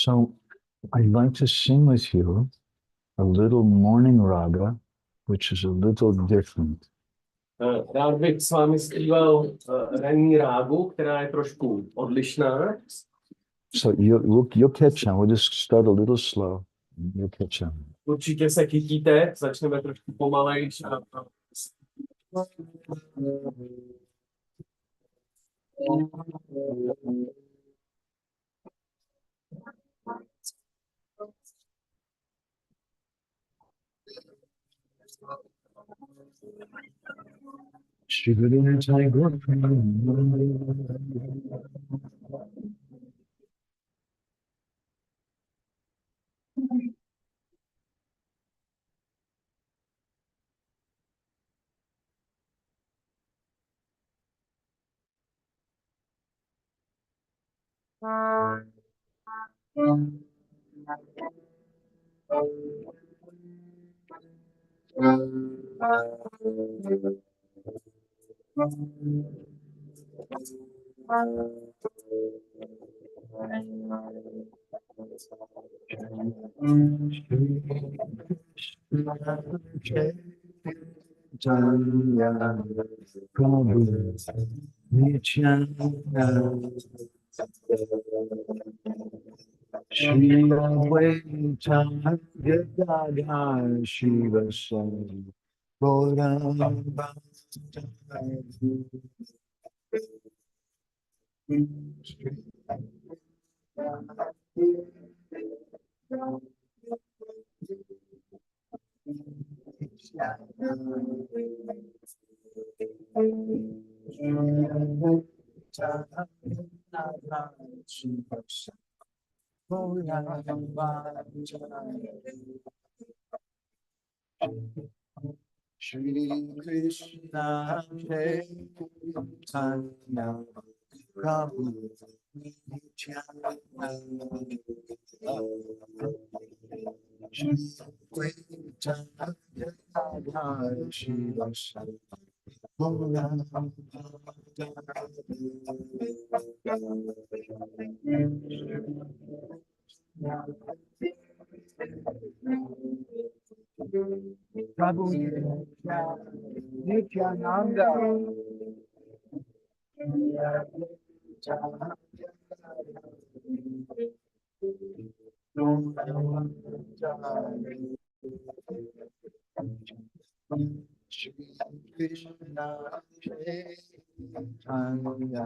So I'd like to sing with you a little morning raga, which is a little different. Rád bych s vámi zpíval ranní rágu, která je trošku odlišná. So you'll catch on. We'll just start a little slow. You'll catch on. Určitě se chytíte, začneme trošku pomalejš. Shri Krishna Chaitanya Prabhu Nityananda Shri Chaitanya Shiva Prabhu Nityananda Shri Krishna Chaitanya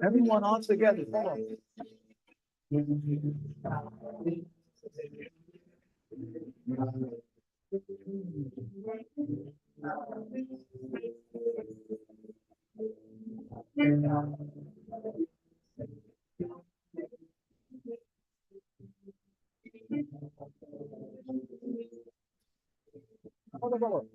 Everyone all together. Come on.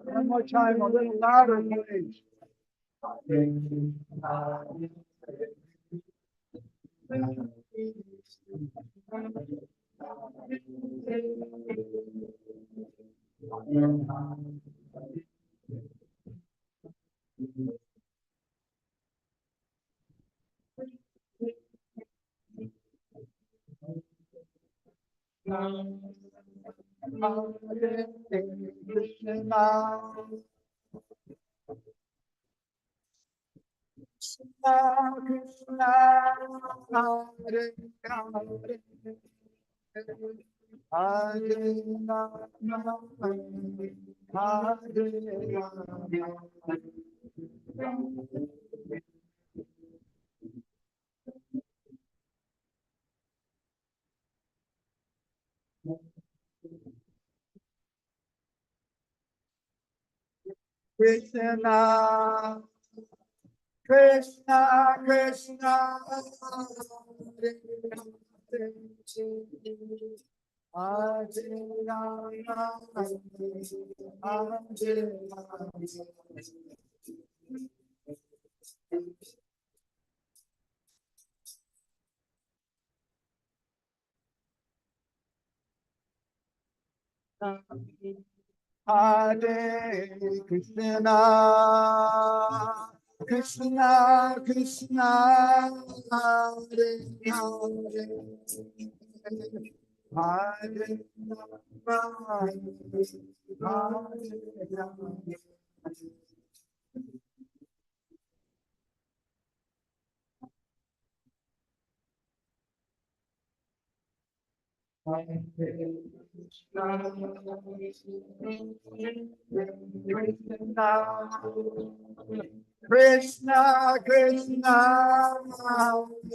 One more time, a little louder, please. Krishna, Hare Hare Krishna, Krishna, Krishna, Hare Hare Krishna, Krishna, Krishna, Hare Hare, Hare Rama, Hare Rama. Krishna, Krishna, Hare Hare,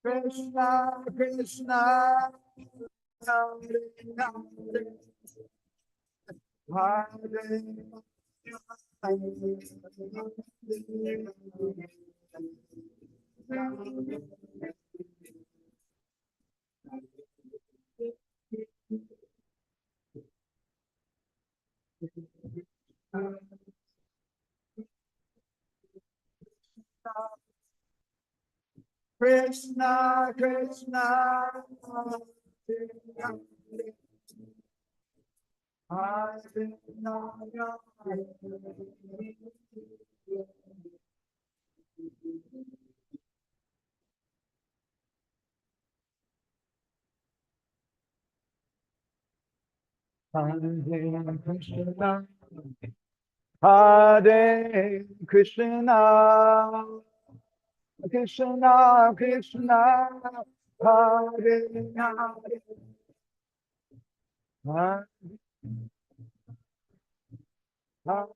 Krishna, Krishna, Hare Hare, Hare Krishna, Krishna, Hare Krishna, Krishna Krishna, Hare Hare, Hare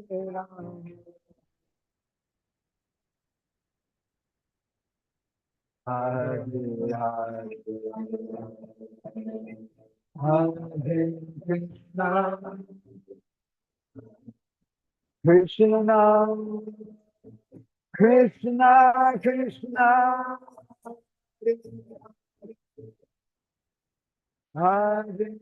Rama, Hare Hare, Hare Krishna, Krishna Krishna Krishna, Hare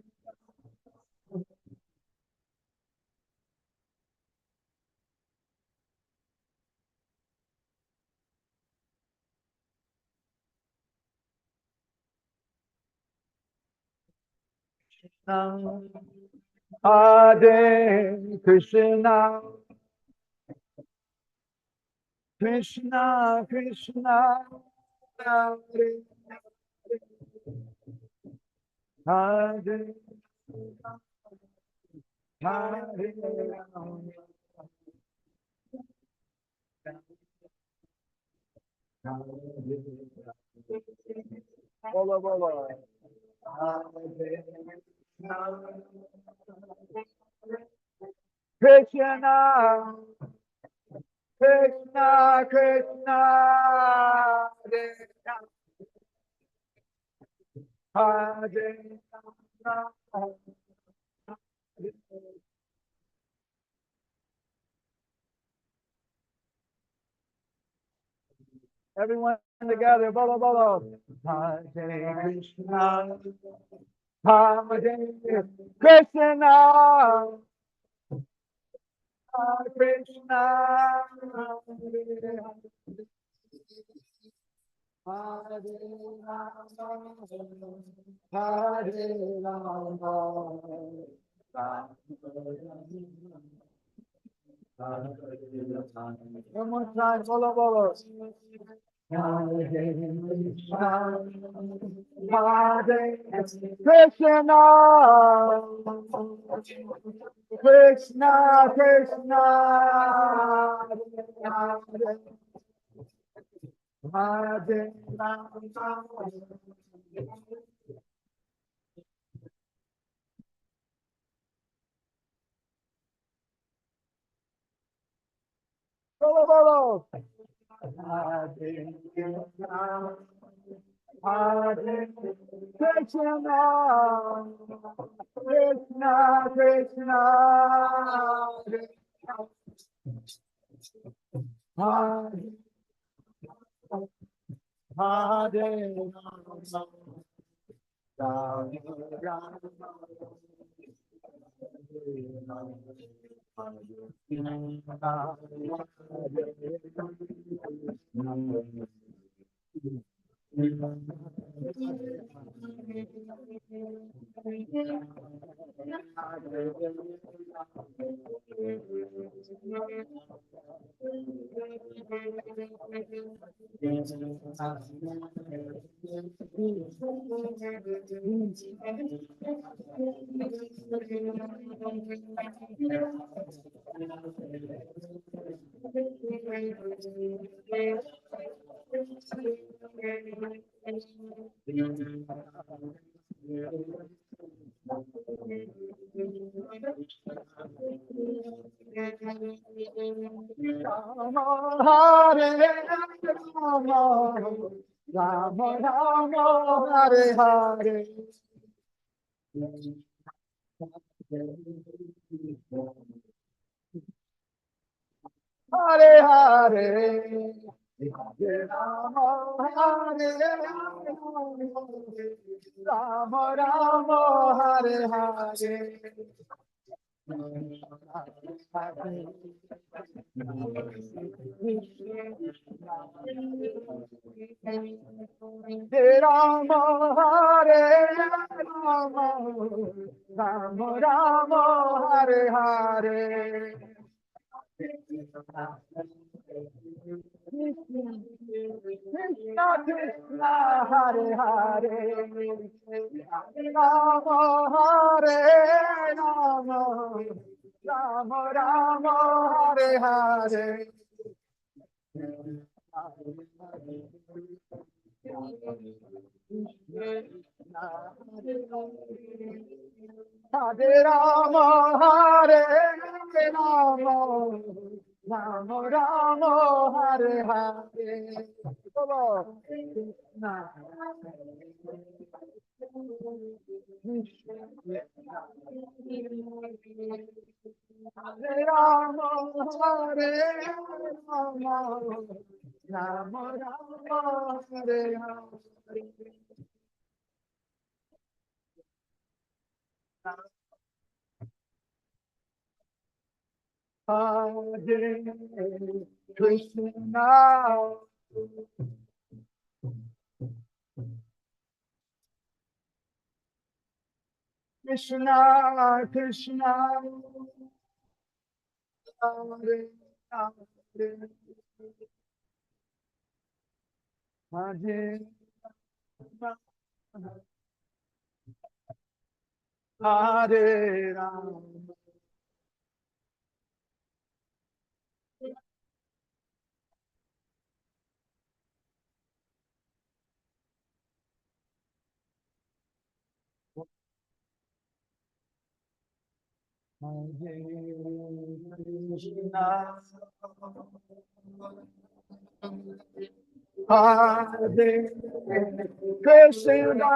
Krishna, Hare Krishna, Krishna Krishna, Hare Hare, Hare Rama, Bola bola. Krishna, Krishna, Krishna, Hare Hare. Everyone together, bolo bolo. Hare Krishna, Hare Krishna, Krishna, Hare Rama, Hare Rama, one more time, bolo bolo. Hare Krishna, Hare Krishna, Krishna Krishna, Hare Hare Rama. Bolo bolo. Hare Krishna, Hare Krishna, Krishna Krishna, Hare Hare Rama, Rama Rama, Rama Rama, Hare Hare. Hare Hare, Hare Rama, Hare Rama, Rama Rama, Hare Hare. Hare Rama, Hare Rama, Rama Rama, Hare Hare. Krishna Krishna, Hare Hare, Rama Hare Rama, Rama Rama, Hare Hare. Hare Rama, Hare Rama, Rama Rama, Hare Hare. Come on. Hare Rama, Hare Rama, Rama Rama, Hare Hare. Hare Krishna, Krishna Krishna, Hare Hare, Hare Hare Rama. Hare Krishna,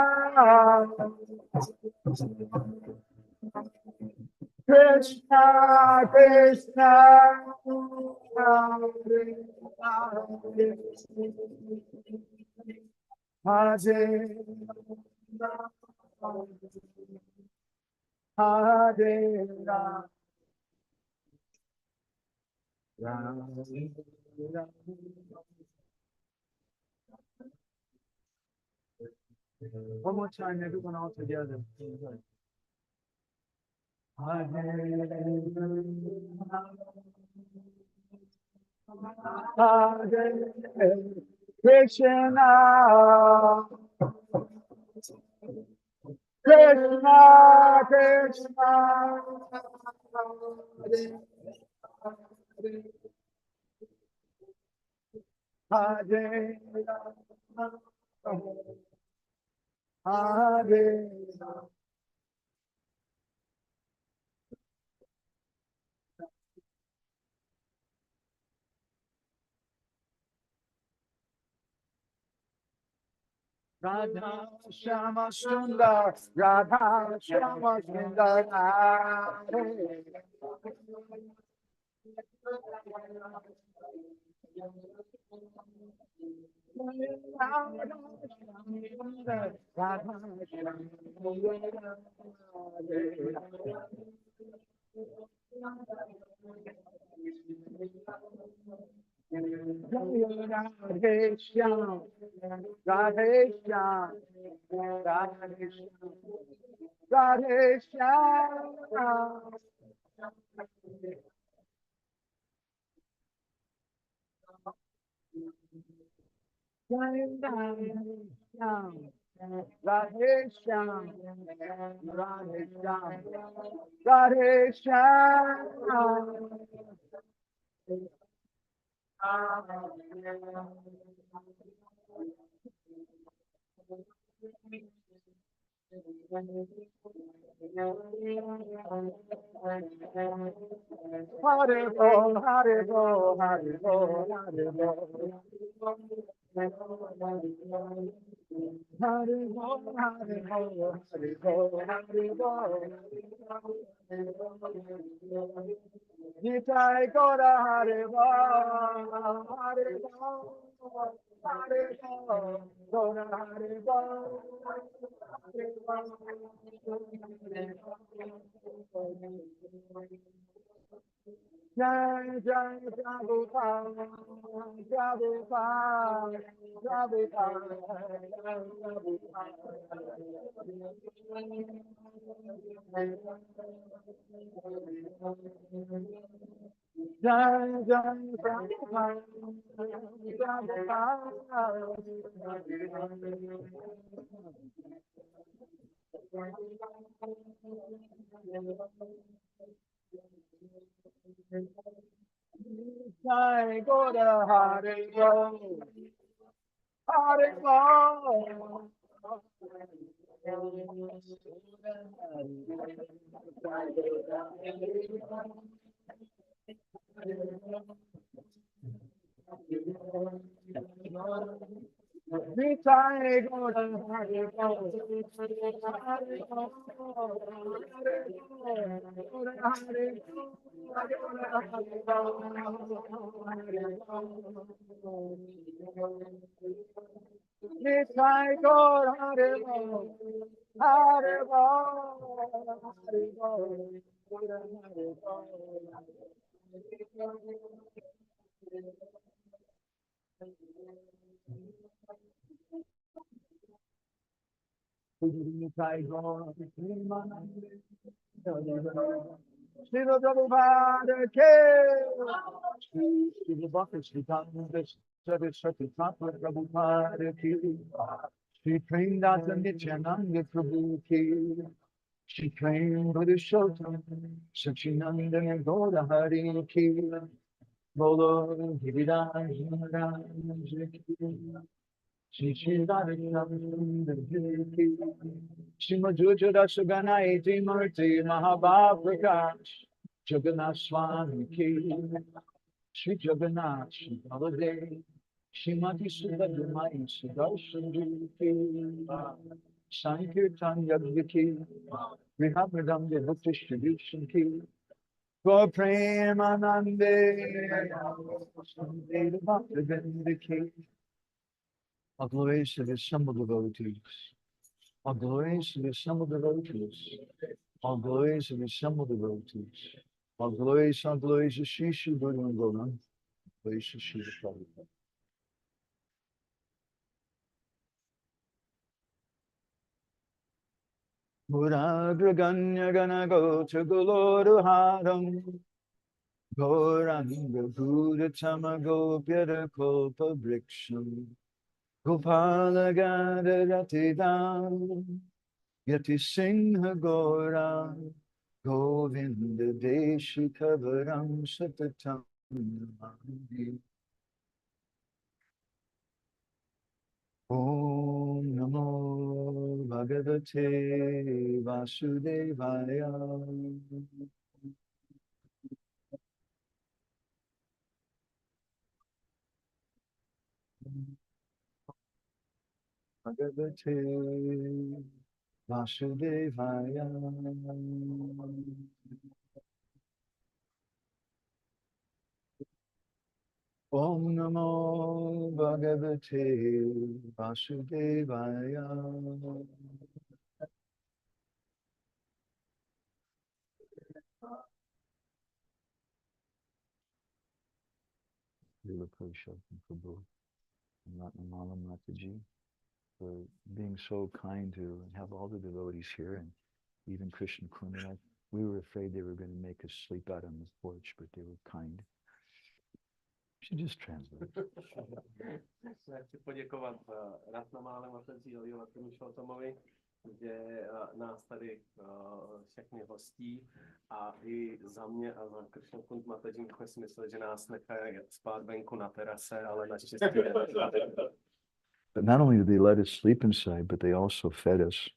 Krishna Krishna, Hare Hare, Hare Rama, Rama Rama. One more time, everyone all together. Hare Krishna, Krishna Krishna, Hare Hare Radha Shama Sundar, Radha Shama Sundar, Hare Radhe Shyam, Radhe Shyam, Radhe Shyam, Radhe Shyam. Radhe Shyam, Radhe Shyam, Radhe Shyam, Radhe Shyam. Hare Bol, Hare Bol, Hare Bol, Hare Bol. Hare Bo, Hare Bo, Hare Bo, Hare Bo. Nitai Gora Hare Bo, Hare Bo, Hare Bo, Gora Hare Bo, Hare Bo. Jai Jai Prabhupada, Prabhupada, Prabhupada, Jai Jai Prabhupada, Jai Gora Hare Bo, Hare Bo. Nitai Gora Hare Bo, Hare Bo, Gora Hare Bo, Nitai Gora Hare Bo, Hare Bo, Hare Bo, Gora Hare Bo. Nitai Gora Srila Prabhupada ke Srila Bhakti Siddhanta Saraswati Thakur Prabhupada ki Shri Premdasa Nityananda Prabhu ki Shri Prem Purushottam Sachinandana Gaura Hari ki Bolo Giriraj Maharaj ki Shri Shri Radharani ki Shrimad Rasagana Iti Murti Mahabhav Prakash Jagannath Swami ki Shri Jagannath Shri Baladev Shrimati Subhadramai Sudarshan ki Sankirtan Yagya ki Vihabradam Dev Distribution ki For Premanande Sundara Bhaktivedanta ki All glories to the assembled devotees. All glories to the assembled devotees. All glories to the assembled devotees. All glories to Shri Shri Guru and Goran. Glories to Shri Prabhupada. Muragraganya Gana Gota Goloruharam. Goranga Buddha Gopyara Kopa Briksham. Gopala Gada Ratidam. Yati Singha Gora Govinda Deshi Kavaram Satatam Namani. Om Namo Bhagavate Vasudevaya. Bhagavate Vasudevaya. Om Namo Bhagavate Vasudevaya. We look for Shakti Prabhu and Ratnamala Mataji for being so kind to have all the devotees here, and even Krishna Kundan. We were afraid they were going to make us sleep out on the porch, but they were kind. She just translated. Chci poděkovat Ratnamále Mataji a Lilatemu Šaltamovi, že nás tady všechny hostí, a i za mě a za Krishna Kund Mataji jsme si mysleli, že nás nechají spát venku na terase, ale naštěstí ne. But not only did they let us sleep inside, but they also fed us.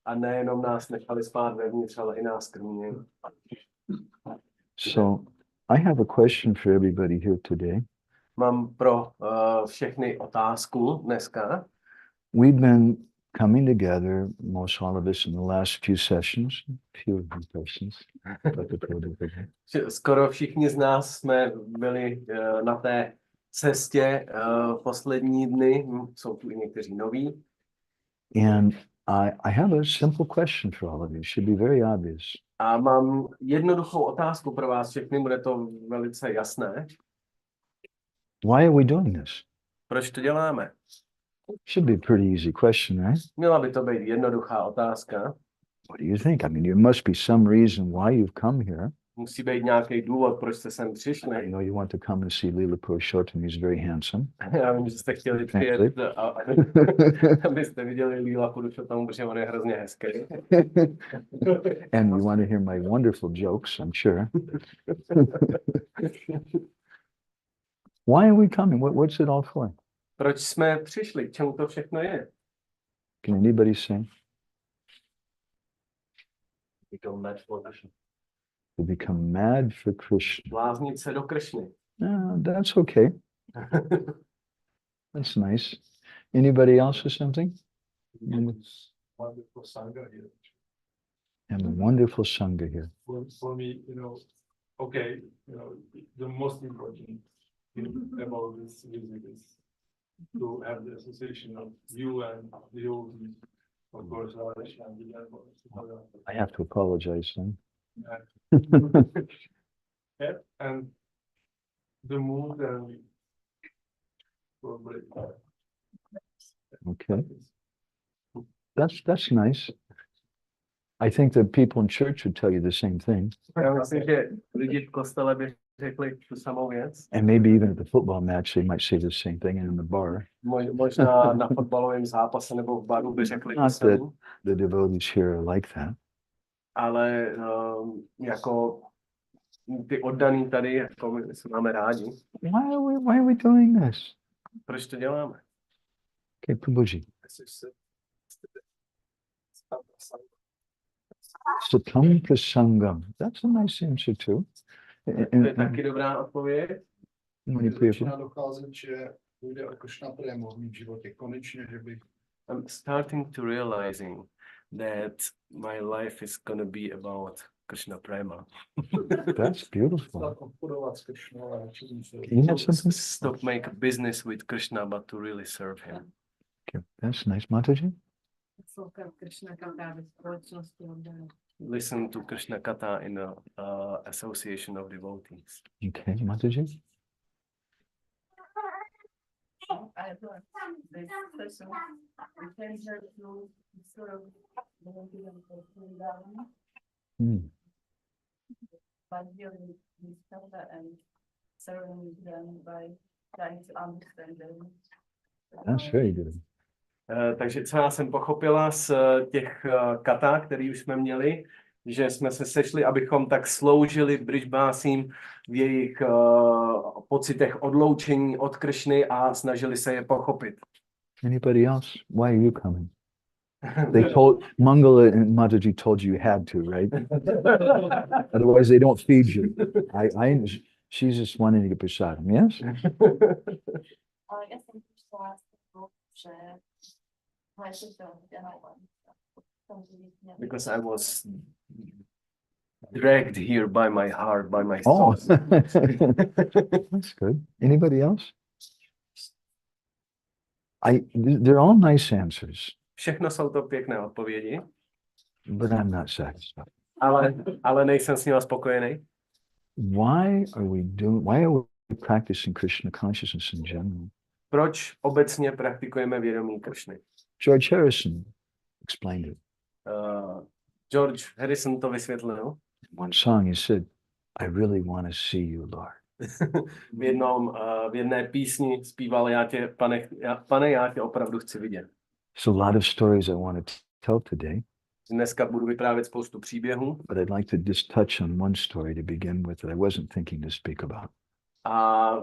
A nejenom nás nechali spát vevnitř, ale i nás krmili. So I have a question for everybody here today. Mám pro všechny otázku dneska. we've been coming together, most all of us, in the last few sessions, few of these sessions. Skoro všichni z nás jsme byli na té cestě poslední dny, jsou tu i někteří noví. And I have a simple question for all of you. It should be very obvious. A mám jednoduchou otázku pro vás všechny, bude to velice jasné. Why are we doing this? Proč to děláme? Should be a pretty easy question, right? Měla by to být jednoduchá otázka. What do you think? I mean, there must be some reason why you've come here. Musí být nějaký důvod, proč jste sem I přišli. know you want to come and see Leela Purushottam. He's very handsome. Já vím, že jste chtěli přijet, abyste viděli Leela Purushottam, protože on je hrozně hezký. And you want to hear my wonderful jokes, I'm sure. Why are we coming? What's it all for? Proč jsme přišli? K čemu to všechno je? Can anybody say? To become mad for Krishna. Bláznit se do Krishny. That's okay. That's nice. Anybody else or something? Wonderful sangha here. And a wonderful sangha here. For me, okay, the most important thing about this visit is to have the association of you and the yogis, of course, Raj and Jiva. I have to apologize then. And the mood and probably. Okay. That's nice. I think that people in church would tell you the same thing. Já myslím, že lidi v kostele by řekli tu samou věc. And maybe even at the football match, they might say the same thing, and in the bar. Možná na fotbalovém zápase nebo v baru by řekli to Not that samé. the devotees here are like that. Ale jako ty oddaný tady, jako my se máme rádi. Why are we doing this? Proč to děláme? Okay, Prabhuji. Satam prasangam. That's a nice answer too. To je taky dobrá odpověď. Začíná docházet, že půjde o Krishna prému v mém životě. Konečně, že bych... I'm starting to realizing that my life is going to be about Krishna Prema. That's beautiful. obchodovat s Krishnou a čím se... Can you have something? Stop make a business with Krishna, but to really serve him. Okay, that's nice, Mataji. Listen to Krishna Katha in the association of devotees. Okay, Mataji. I thought this session intends to sort of Vrindavan, but dealing with Kata and serving them by trying to understand them. That's very good. Takže co já jsem pochopila z těch katá, který už jsme měli, že jsme se sešli, abychom tak sloužili Brijbásím v jejich pocitech odloučení od Krishny a snažili se je pochopit. Anybody else? Why are you coming? They told Mangala and Mataji told you had to, right? Otherwise, they don't feed you. She's just wanting to get prasadam, yes? Ale já jsem přišla z toho, že moje sestra dělala. Because I was dragged here by my heart, by my Oh, soul. that's good. Anybody else? They're all nice answers, Všechno jsou to pěkné odpovědi, but I'm not satisfied. ale nejsem s nimi spokojený. Why are we practicing Krishna consciousness in general? Proč obecně praktikujeme vědomí Krishny? George Harrison explained it. George Harrison to vysvětlil. One song he said, I really want to see you, Lord. V jedné písni zpíval pane, já tě opravdu chci vidět. So a lot of stories I want to tell today, Dneska budu vyprávět spoustu příběhů. but I'd like to just touch on one story to begin with that I wasn't thinking to speak about. A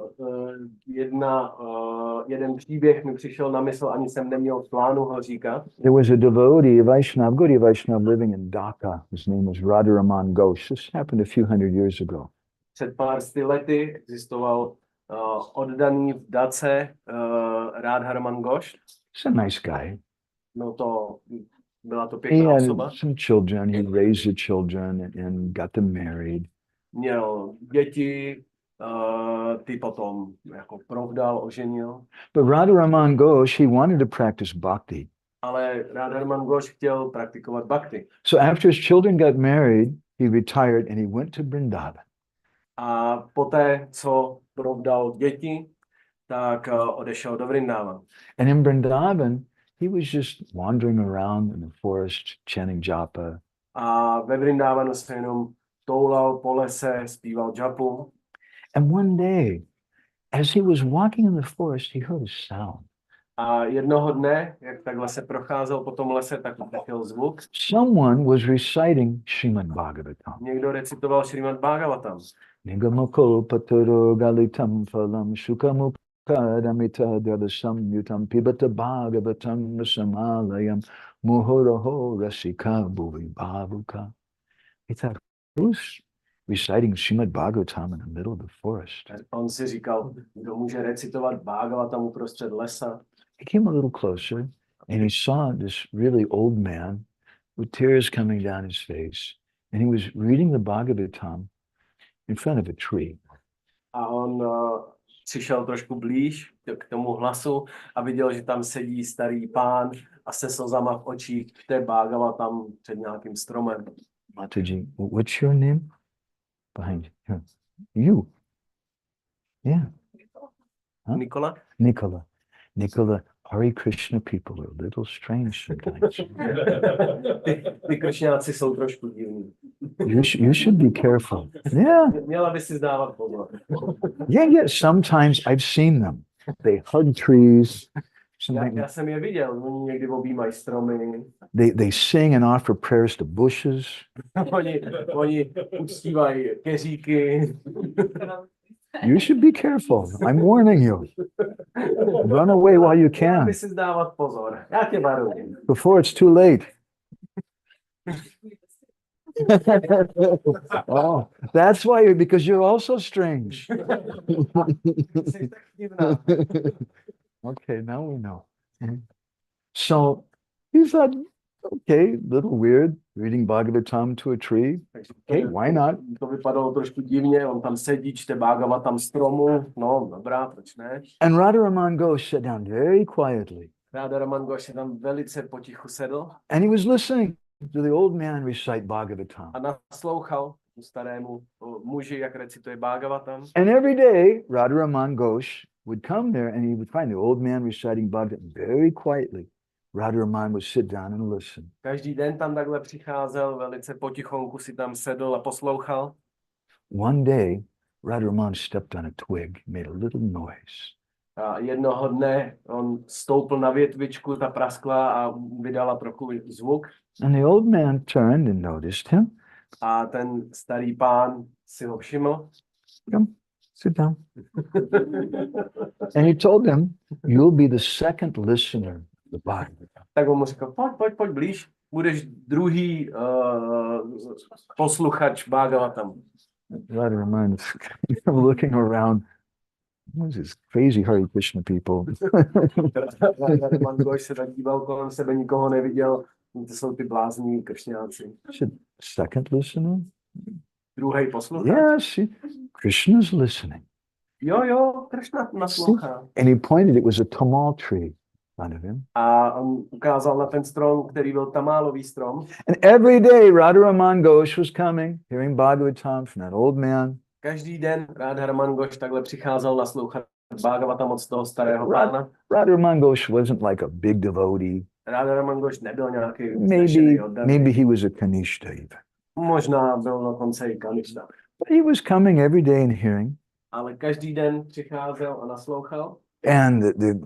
jeden příběh mi přišel na mysl, ani jsem neměl v plánu ho říkat. There was a devotee, a Vaishnav, Gaudiya Vaishnav living in Dhaka. His name was Radharaman Ghosh. This happened a few hundred years ago. Před pár sty lety existoval oddaný v Dace Radharaman Ghosh. He's a nice guy. No to, byla to He pěkná had osoba. some children. He raised the children and got them married. Měl děti, ty potom jako provdal, oženil. But Radharaman Ghosh, he wanted to practice bhakti. Ale Radharman Ghosh chtěl praktikovat bhakti. So after his children got married, he retired and he went to Vrindavan. A poté, co provdal děti, tak odešel do Vrindavan. And in Vrindavan, he was just wandering around in the forest, chanting japa. A ve Vrindavanu se jenom toulal po lese, zpíval japu. And one day, as he was walking in the forest, he heard a sound. A jednoho dne, jak takhle se procházel po tom lese, tak uchytil zvuk. Someone was reciting Srimad Bhagavatam. Někdo recitoval Srimad Bhagavatam. Nigamakopataro galitam phalam shukamukadamita dadasamyutam pibata bhagavatam rasamalayam muhuraho rasika bhuvi bhavuka. He thought, who's reciting Srimad Bhagavatam in the middle of the forest? On si říkal, kdo může recitovat Bhagavatam uprostřed lesa. He came a little closer and he saw this really old man with tears coming down his face. And he was reading the Bhagavatam in front of a tree. A on přišel trošku blíž k tomu hlasu a viděl, že tam sedí starý pán a se slzama v očích čte Bhagavatam před nějakým stromem. Mataji, what's your name? Behind you. You. Yeah. Huh? Nikola? Nicola, Hare Krishna people are a little strange sometimes. Ty Krishnáci jsou trošku divní. You should be careful. Yeah. Měla by si dávat pozor. Yeah. Sometimes I've seen them. They hug trees. Já jsem je viděl, oni někdy objímají stromy. They sing and offer prayers to bushes. oni uctívají keříky. You should be careful. I'm warning you. Run away while you Měla can by si dávat pozor. Já tě varuji. before it's too late. Oh, that's why, because you're also strange. Jsi tak divná. Okay, now we know. So he thought, okay, little weird, reading Bhagavatam to a tree. Hey, why not? To vypadalo trošku divně, on tam sedí, čte Bhagavatam stromu, no dobrá, proč ne? And Radharaman Ghosh sat down very quietly. Radharaman Ghosh se tam velice potichu sedl And he was listening to the old man recite Bhagavatam. a naslouchal starému muži, jak recituje Bhagavatam. And every day, Radharaman Ghosh would come there and he would find the old man reciting Bhagavatam very quietly. Radharaman would sit down and listen. Každý den tam takhle přicházel, velice potichonku si tam sedl a poslouchal. One day, Radharaman stepped on a twig, made a little noise. A jednoho dne on stoupl na větvičku, ta praskla a vydala trochu zvuk. And the old man turned and noticed him. A ten starý pán si ho všiml. Come, sit down. And he told him, you'll be the second listener of the Bhagavatam. Tak on mu řekl, pojď blíž, budeš druhý posluchač Bhagavatam. Radharaman is looking around. Who's this crazy Hare Krishna people? Radharaman Ghosh se tak díval kolem sebe, nikoho neviděl. To jsou ty blázní kršňáci. Second listener? Druhý posluchač. Yes, Krishna's listening. Jo, Krishna naslouchá. And he pointed, it was a tamal tree in front of him. A on ukázal na ten strom, který byl tamálový strom. And every day Radharaman Ghosh was coming, hearing Bhagavatam from that old man. Každý den Radharaman Ghosh takhle přicházel naslouchat Bhagavatam od toho starého pána. Radharaman Ghosh wasn't like a big devotee. Radharaman Ghosh nebyl nějaký Maybe he was a Kanishta even. Možná byl dokonce i Kanishta. But he was coming every day and hearing. Ale každý den přicházel a naslouchal. And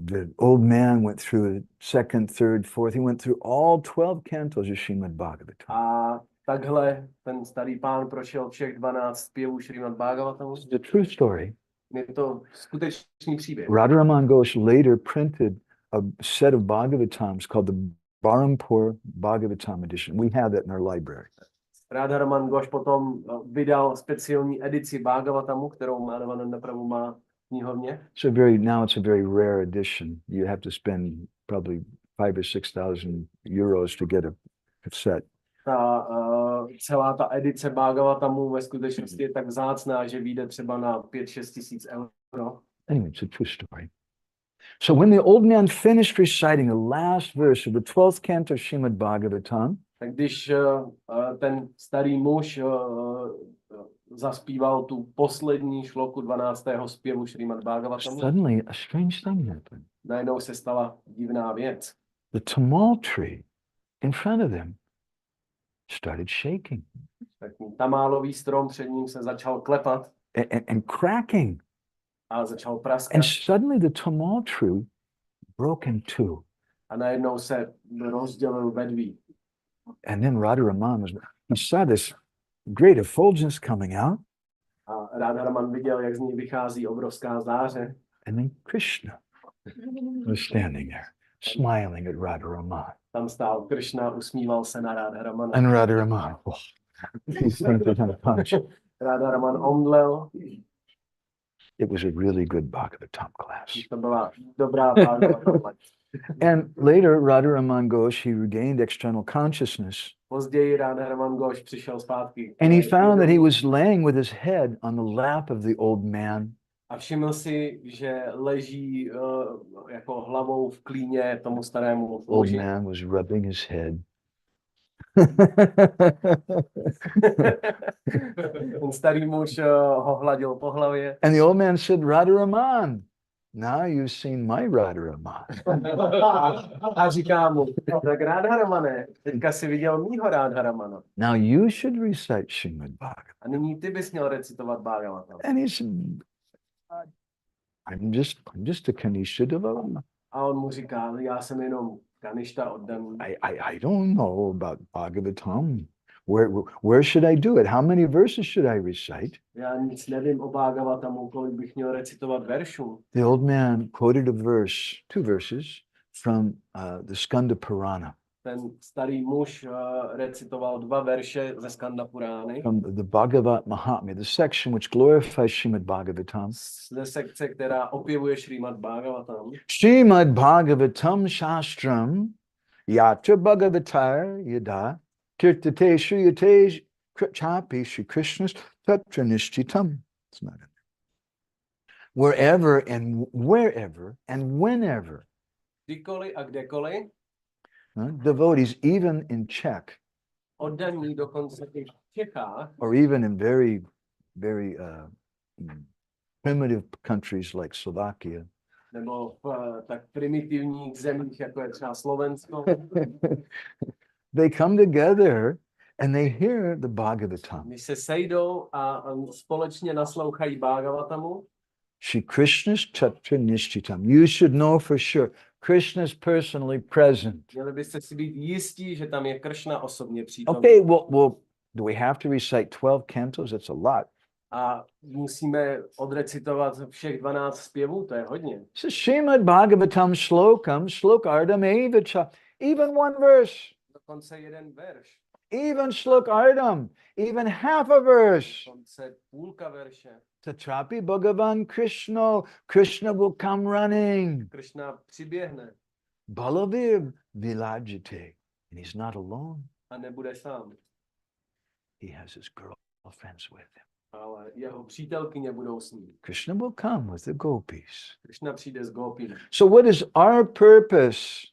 the old man went through the second, third, fourth. He went through all 12 cantos of Srimad Bhagavatam. A takhle ten starý pán prošel všech 12 zpěvů Srimad Bhagavatamu. The true story. Je to skutečný příběh. Radharaman Ghosh later printed a set of Bhagavatams called the Barampur Bhagavatam edition. We have that in our library. Radharaman Ghosh potom vydal speciální edici Bhagavatamu, kterou Nanda Prabhu má knihovně. Now it's a very rare edition. You have to spend probably 5,000 or 6,000 euros to get a set. Celá ta edice Bhagavatamu ve skutečnosti je tak vzácná, že vyjde třeba na 5-6 tisíc euro. Anyway, it's a true story. So when the old man finished reciting the last verse of the 12th canto of Srimad Bhagavatam, Tak když ten starý muž zaspíval tu poslední šloku 12. zpěvu Srimad Bhagavatamu, suddenly a strange thing happened. najednou se stala divná věc. The tamal tree in front of him started shaking Tak tamálový strom před ním se začal klepat and cracking. a začal praskat. And suddenly the tamal tree broke in two. A najednou se rozdělil ve dví. And then Radharaman he saw this great effulgence coming out. A Radharaman viděl, jak z ní vychází obrovská záře. And then Krishna was standing there, smiling at Radharaman. Tam stál Krishna, usmíval se na Radharamana. And Radharaman, oh, he's thinking on a punch. Radharaman omdlel. It was a really good Bhagavatam class. To byla dobrá Bhagavatam. And later, Radharaman Ghosh, he regained external consciousness. Později Radharaman Ghosh přišel zpátky. And he found that he was laying with his head on the lap of the old man. A všiml si, že leží jako hlavou v klíně tomu starému Old muži. man was rubbing his head. Ten starý muž ho hladil po hlavě. And the old man said, Radharaman, now you've seen my Radharaman. A říká mu, tak Radharamane, teďka si viděl mýho Radharamana. Now you should recite Srimad Bhagavatam. A nyní ty bys měl recitovat Bhagavatam. And he said, I'm just a Kanisha devotee. A on mu říká, já jsem jenom Kaništa oddaný. I don't know about Bhagavatam. Where should I do it? How many verses should I recite? Já nic nevím o Bhagavatamu, kolik bych měl recitovat veršů. The old man quoted a verse, two verses, from the Skanda Purana. Ten starý muž recitoval 2 verše ze Skanda Purány. From the Bhagavat Mahatmya, the section which glorifies Srimad Bhagavatam. Ze sekce, která opěvuje Srimad Bhagavatam. Srimad Bhagavatam Shastram Yatra Bhagavatar Yada Kirtate Shriyate Chapi Shri Krishna's Tatra Nishchitam. It's not in there. Wherever and whenever Kdykoliv a kdekoliv, devotees, even in Czech, oddaní dokonce i v Čechách, or even in very, very primitive countries like Slovakia, nebo v tak primitivních zemích, jako je třeba Slovensko, they come together and they hear the Bhagavatam. když se sejdou a společně naslouchají Bhagavatamu, Shri Krishna's Tatra Nishchitam. You should know for sure. Krishna is personally present. měli byste si být jistí, že tam je Krishna osobně přítomný. Okay, well, do we have to recite 12 cantos? That's a lot. A musíme odrecitovat všech 12 zpěvů, to je hodně. So Srimad Bhagavatam Slokardam Evacha. Even one verse. Dokonce jeden verš, Even Slokardam. Even half a verse. dokonce půlka verše. Tatrapi Bhagavan Krishna will come running. Krishna přiběhne Balavir Vilajite. And he's not alone. a nebude sám, He has his girlfriends with him. ale jeho přítelkyně budou s ním. Krishna will come with the gopis. Krishna přijde s Gopinem. So what is our purpose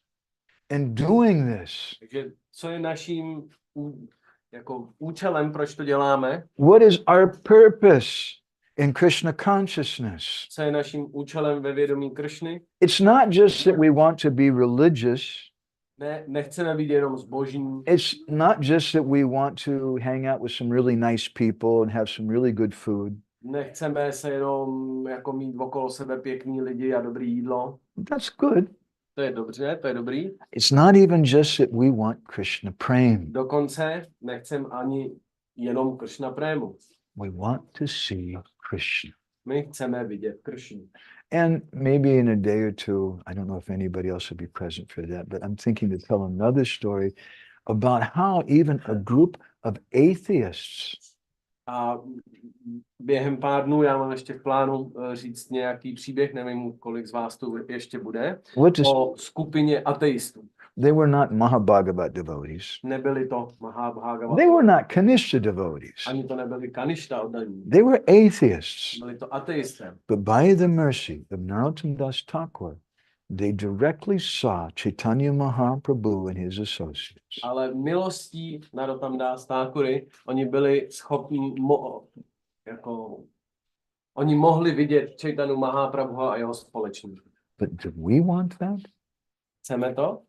in doing this? Takže co je naším jako účelem, proč to děláme? What is our purpose in Krishna consciousness? Co je naším účelem ve vědomí Krishny? It's not just that we want to be religious. Nechceme být jenom zbožní. It's not just that we want to hang out with some really nice people and have some really good food. Nechceme se jenom jako mít okolo sebe pěkný lidi a dobrý jídlo. That's good. To je dobře, to je dobrý. It's not even just that we want Krishna prema. Dokonce nechcem ani jenom Krishna prému. We want to see Krishna. My chceme vidět Krishnu. And maybe in a day or two, I don't know if anybody else will be present for that, but I'm thinking to tell another story about how even a group of atheists A během pár dnů já mám ještě v plánu říct nějaký příběh, nevím, kolik z vás tu ještě bude, o skupině ateistů. They were not Mahabhagavat devotees. Nebyli to Mahabhagavat. They were not Kanishta devotees. Ani to nebyli Kaništa oddaní. They were atheists. Byli to ateisté. But by the mercy of Narottam Das Thakur, they directly saw Chaitanya Mahaprabhu and his associates. Ale milostí Narottam Das Thakury, oni byli schopni, oni mohli vidět Chaitanya Mahaprabhu a jeho společníky. But do we want that? Chceme to?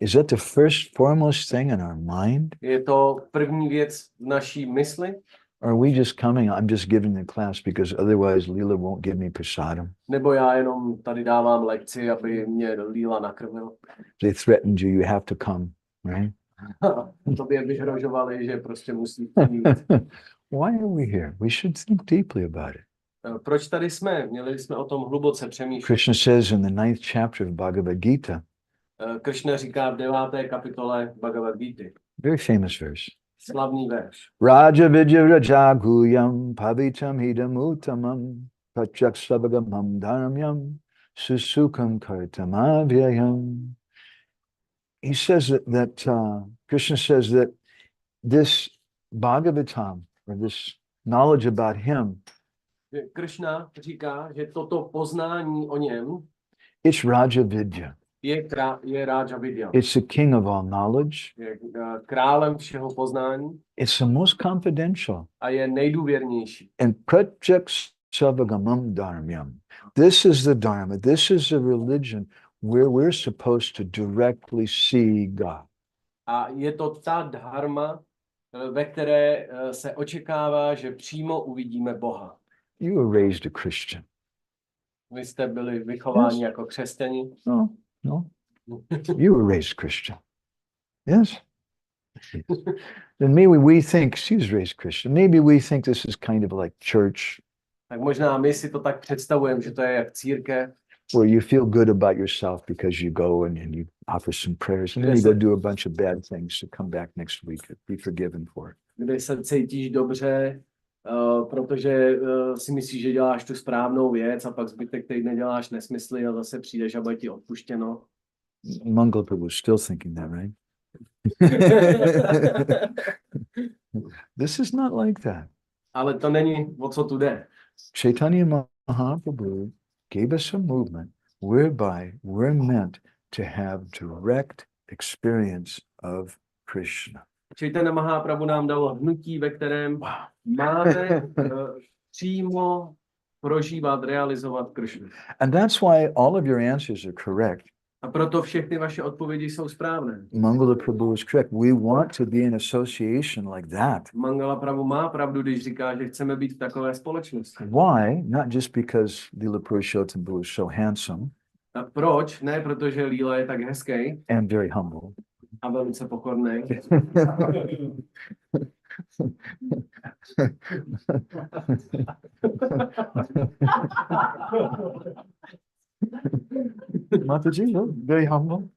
Is that the first foremost thing in our mind? Je to první věc v naší mysli? Or are we just coming, I'm just giving the class because otherwise Leela won't give me prasadam? Nebo já jenom tady dávám lekci, aby mě Leela nakrmil? They threatened you, you have to come, right? Tobě vyhrožovali, že prostě musí jít. Why are we here? We should think deeply about it. Proč tady jsme? Měli jsme o tom hluboce přemýšlet. Krishna says in the 9th chapter of Bhagavad Gita, Krishna říká v 9. kapitole Bhagavad Gita. very famous verse. Slavný verš. Raja Vidya Rajaguyam Pavitam Hidam Uttamam Pachak Savagamam Dharmyam Susukam Kartamavyayam. He says that Krishna says that this Bhagavatam, or this knowledge about him, Krishna říká, že toto poznání o něm it's Raja Vidya. je Raja Vidya. It's the king of all knowledge. Je králem všeho poznání. It's the most confidential. A je nejdůvěrnější. And Pratyak Savagamam Dharmyam. This is the Dharma. This is the religion where we're supposed to directly see God. A je to ta dharma, ve které se očekává, že přímo uvidíme Boha. You were raised a Christian. Vy jste byli vychováni jako křesťani. No. You were raised Christian. Yes. Then maybe we think, she was raised Christian. Maybe we think this is kind of like church. Tak možná my si to tak představujeme, že to je jak církev. Where you feel good about yourself because you go and you offer some prayers and then you go do a bunch of bad things to come back next week and be forgiven for. Kde se cítíš dobře, protože si myslíš, že děláš tu správnou věc a pak zbytek týdne děláš nesmysly a zase přijdeš a bude ti odpuštěno. Mangal Prabhu was still thinking that, right? This is not like that. Ale to není, o co tu jde. Chaitanya Mahaprabhu gave us a movement whereby we're meant to have direct experience of Krishna. Chaitanya Mahaprabhu nám dalo hnutí, ve kterém máme přímo prožívat, realizovat Krishnu. And that's why all of your answers are correct. A proto všechny vaše odpovědi jsou správné. Mangala Prabhu is correct. We want to be in association like that. Mangala Prabhu má pravdu, když říká, že chceme být v takové společnosti. Why? Not just because Leela Purushottam is so handsome. A proč? Ne, protože Leela je tak hezký. And very humble. A velice pokorný. Mataji, very humble.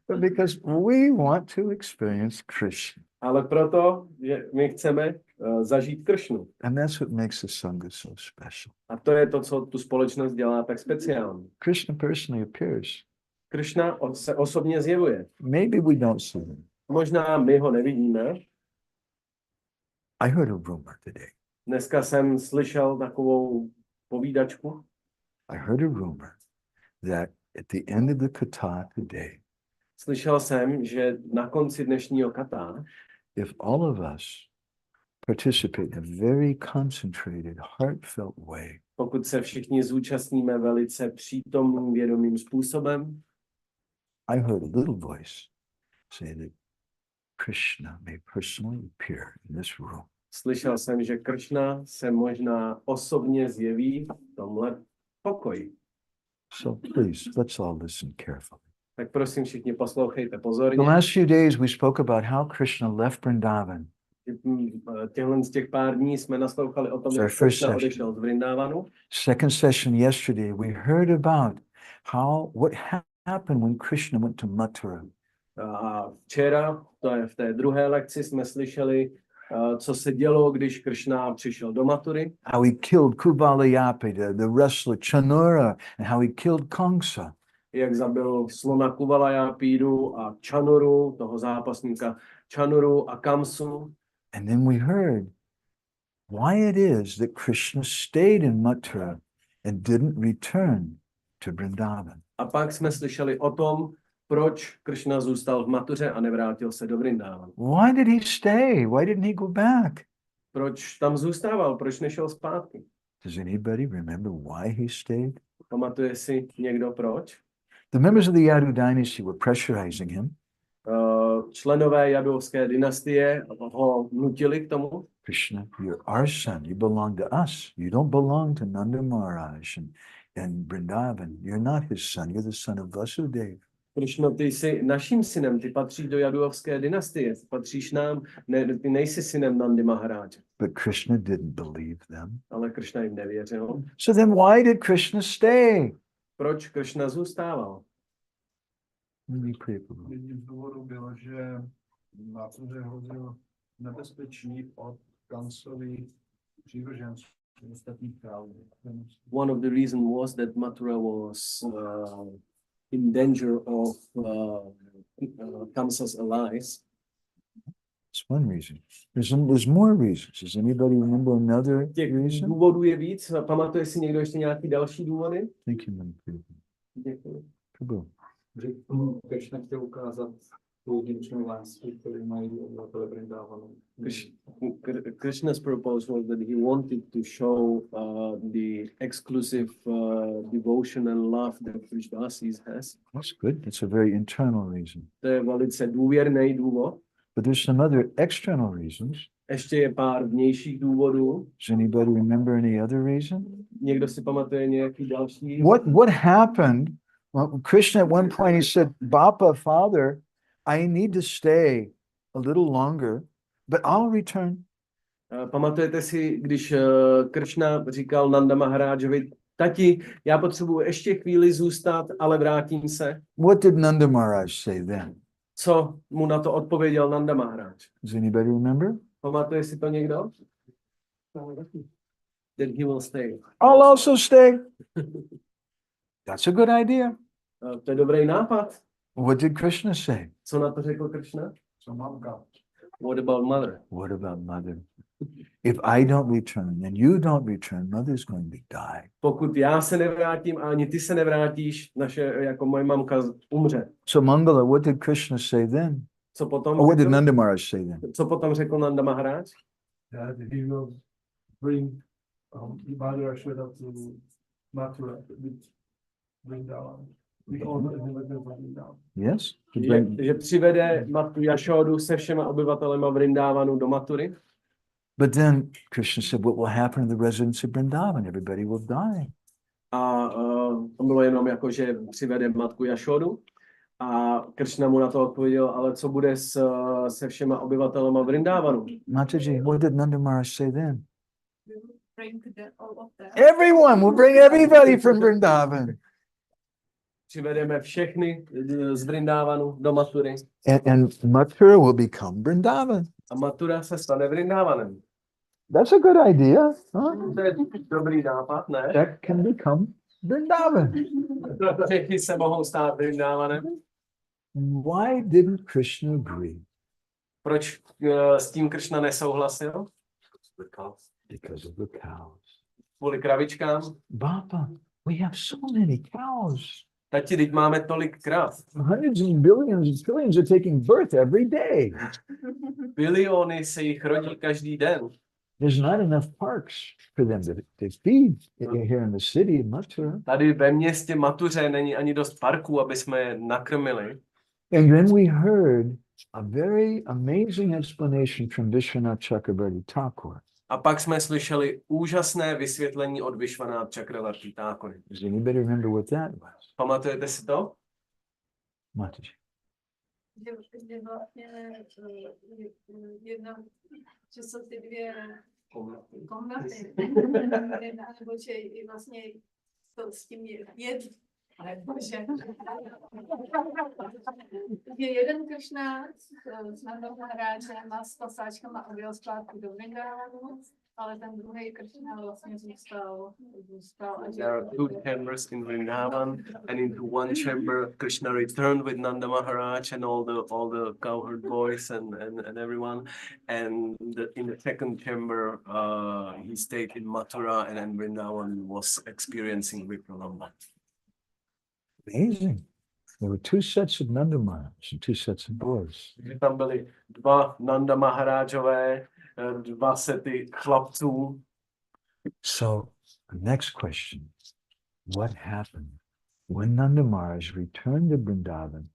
But because we want to experience Krishna. Ale proto, že my chceme zažít Krishnu. And that's what makes the Sangha so special. A to je to, co tu společnost dělá tak speciální. Krishna personally appears. Krishna se osobně zjevuje. Maybe we don't see him. Možná my ho nevidíme. I heard a rumor today. Dneska jsem slyšel takovou povídačku. I heard a rumor that at the end of the katha today, Slyšel jsem, že na konci dnešního katha, if all of us participate in a very concentrated, heartfelt way, pokud se všichni zúčastníme velice přítomným, vědomým způsobem, I heard a little voice say that Krishna may personally appear in this room. slyšel jsem, že Krishna se možná osobně zjeví v tomhle pokoji. So please, let's all listen carefully. Tak prosím, všichni poslouchejte The pozorně. last few days we spoke about how Krishna left Vrindavan. Z těch pár dní jsme naslouchali o tom, Sorry, jak first Krishna session. odešel z Vrindavanu. Second session yesterday, we heard about what happened when Krishna went to Mathura. A včera, to je v té druhé lekci, jsme slyšeli, co se dělo, když Krishna přišel do Mathury. How he killed Kuvalayapati, the wrestler Chanura, and how he killed Kamsa. Jak zabil slona Kuvalayapídu a Chanuru, toho zápasníka Chanuru a Kamsu. And then we heard why it is that Krishna stayed in Mathura and didn't return to Vrindavan. A pak jsme slyšeli o tom, proč Krishna zůstal v Mathuře a nevrátil se do Vrindavan. Why did he stay? Why didn't he go back? Proč tam zůstával? Proč nešel zpátky? Does anybody remember why he stayed? Pamatuje si někdo proč? The members of the Yadu dynasty were pressurizing him. Členové Jadovské dynastie ho nutili k tomu. Krishna, you're our son. You belong to us. You don't belong to Nanda Maharaja and Vrindavan. You're not his son. You're the son of Vasudeva. Krishna, ty jsi naším synem, ty patříš do Jadovské dynastie, patříš nám, ne, ty nejsi synem Nandy Maharaja. But Krishna didn't believe them. Ale Krishna jim nevěřil. So then why did Krishna stay? Proč Krishna zůstával? Jedním z důvodů bylo, že Mathuře hrozil nebezpečí od kancových přívrženců ostatních králů. One of the reasons was that Mathura was in danger of Kamsa's allies. That's one reason. There's more reasons. Does anybody remember another Těch reason? důvodů je víc. Pamatuje si někdo ještě nějaký další důvody? Thank you, Manipur. Děkuji. Prabhu. Krishna chtěl ukázat tu jedinečnou lásku, kterou mají obyvatele Vrindavanu. Krishna's purpose was that he wanted to show the exclusive devotion and love that Krishnasis has. That's good. That's a very internal reason. To je velice důvěrný důvod. But there's some other external reasons. Ještě je pár vnějších důvodů. Does anybody remember any other reason? Někdo si pamatuje nějaký další? What happened? Well, Krishna at one point he said, Bapa, Father, I need to stay a little longer, but I'll return. Pamatujete si, když Krishna říkal Nanda Maharajovi, tati, já potřebuji ještě chvíli zůstat, ale vrátím se. What did Nanda Maharaj say then? Co mu na to odpověděl Nanda Maharaj? Does anybody remember? Pamatuje si to někdo? That he will stay. I'll also stay. That's a good idea. To je dobrý nápad. What did Krishna say? Co na to řekl Krishna? Co mamka? What about mother? What about mother? If I don't return and you don't return, mother's going to die. Pokud já se nevrátím a ani ty se nevrátíš, naše, jako moje mamka umře. So Mangala, what did Krishna say then? Co potom? Or what did řekl? Nanda Maharaj say then? Co potom řekl Nanda Maharaj? That he will bring Madhura Shweta to Mathura with Vrindavan. With all the inhabitants of Vrindavan. Yes? To Že, bring- že přivede Matu Jašodu se všema obyvatelema Vrindavanu do Mathury. But then Krishna said, what will happen to the residents of Vrindavan? Everybody will die. A to bylo jenom jako, že přivede matku Jašodu. A Krishna mu na to odpověděl, ale co bude se všema obyvatelema Vrindavanu? Mataji, what did Nanda Maharaj say then? Bring all of them. Everyone, we'll bring everybody from Vrindavan. Přivedeme všechny z Vrindavanu do Mathury. And Mathura will become Vrindavan. A Mathura se stane Vrindavanem. That's a good idea. Huh? To je dobrý nápad, ne? That can become Vrindavan. Všechny se mohou stát Vrindavanem. Why didn't Krishna agree? Proč s tím Krishna nesouhlasil? Because of the cows. Kvůli kravičkám. Baba, we have so many cows. Tati, teď máme tolik krav. Hundreds and billions and trillions are taking birth every day. Biliony se jich rodí každý den. There's not enough parks for them to feed here in the city of Mathura. Tady ve městě Mathuře není ani dost parků, aby jsme je nakrmili. And then we heard a very amazing explanation from Vishwanath Chakrabarti Thakur. A pak jsme slyšeli úžasné vysvětlení od Vishwanath Chakrabarti Thakury. Does anybody remember what that was? Pamatujete si to? Mataji. Že vlastně jedna, že jsou ty dvě komnaty, nebo že vlastně to s tím Bože. Je jeden Krishna s Nandou Maharážem a s pasáčkama odjel zpátky do Vrindavanu, ale ten druhý Krishna vlastně zůstal a There are two chambers in Vrindavan, and into one chamber Krishna returned with Nanda Maharaj and all the cowherd boys and everyone, and in the second chamber he stayed in Mathura, and then Vrindavan was experiencing Vipranamba. Amazing. There were two sets of Nanda Maharaj and two sets of boys. Tam byly dva Nanda Maharajové, dva sety chlapců. So the next question, what happened when Nanda Maharaj returned to Vrindavan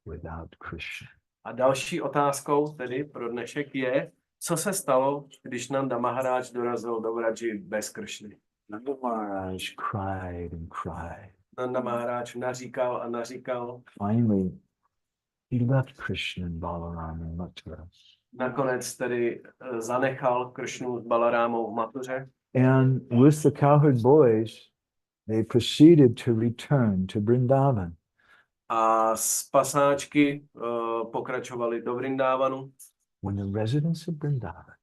without Krishna? A další otázkou tedy pro dnešek je, co se stalo, když Nanda Maharaj dorazil do Vraji bez Krishny. Nanda Maharaj cried and cried. Nanda Maharaj naříkal a naříkal. Finally, he left Krishna and Balaram in Mathura. Nakonec tedy zanechal Krishnu s Balarámou v Mathuře. And with the cowherd boys, they proceeded to return to Vrindavan. A z pasáčky pokračovali do Vrindavanu. When the residents of Vrindavan,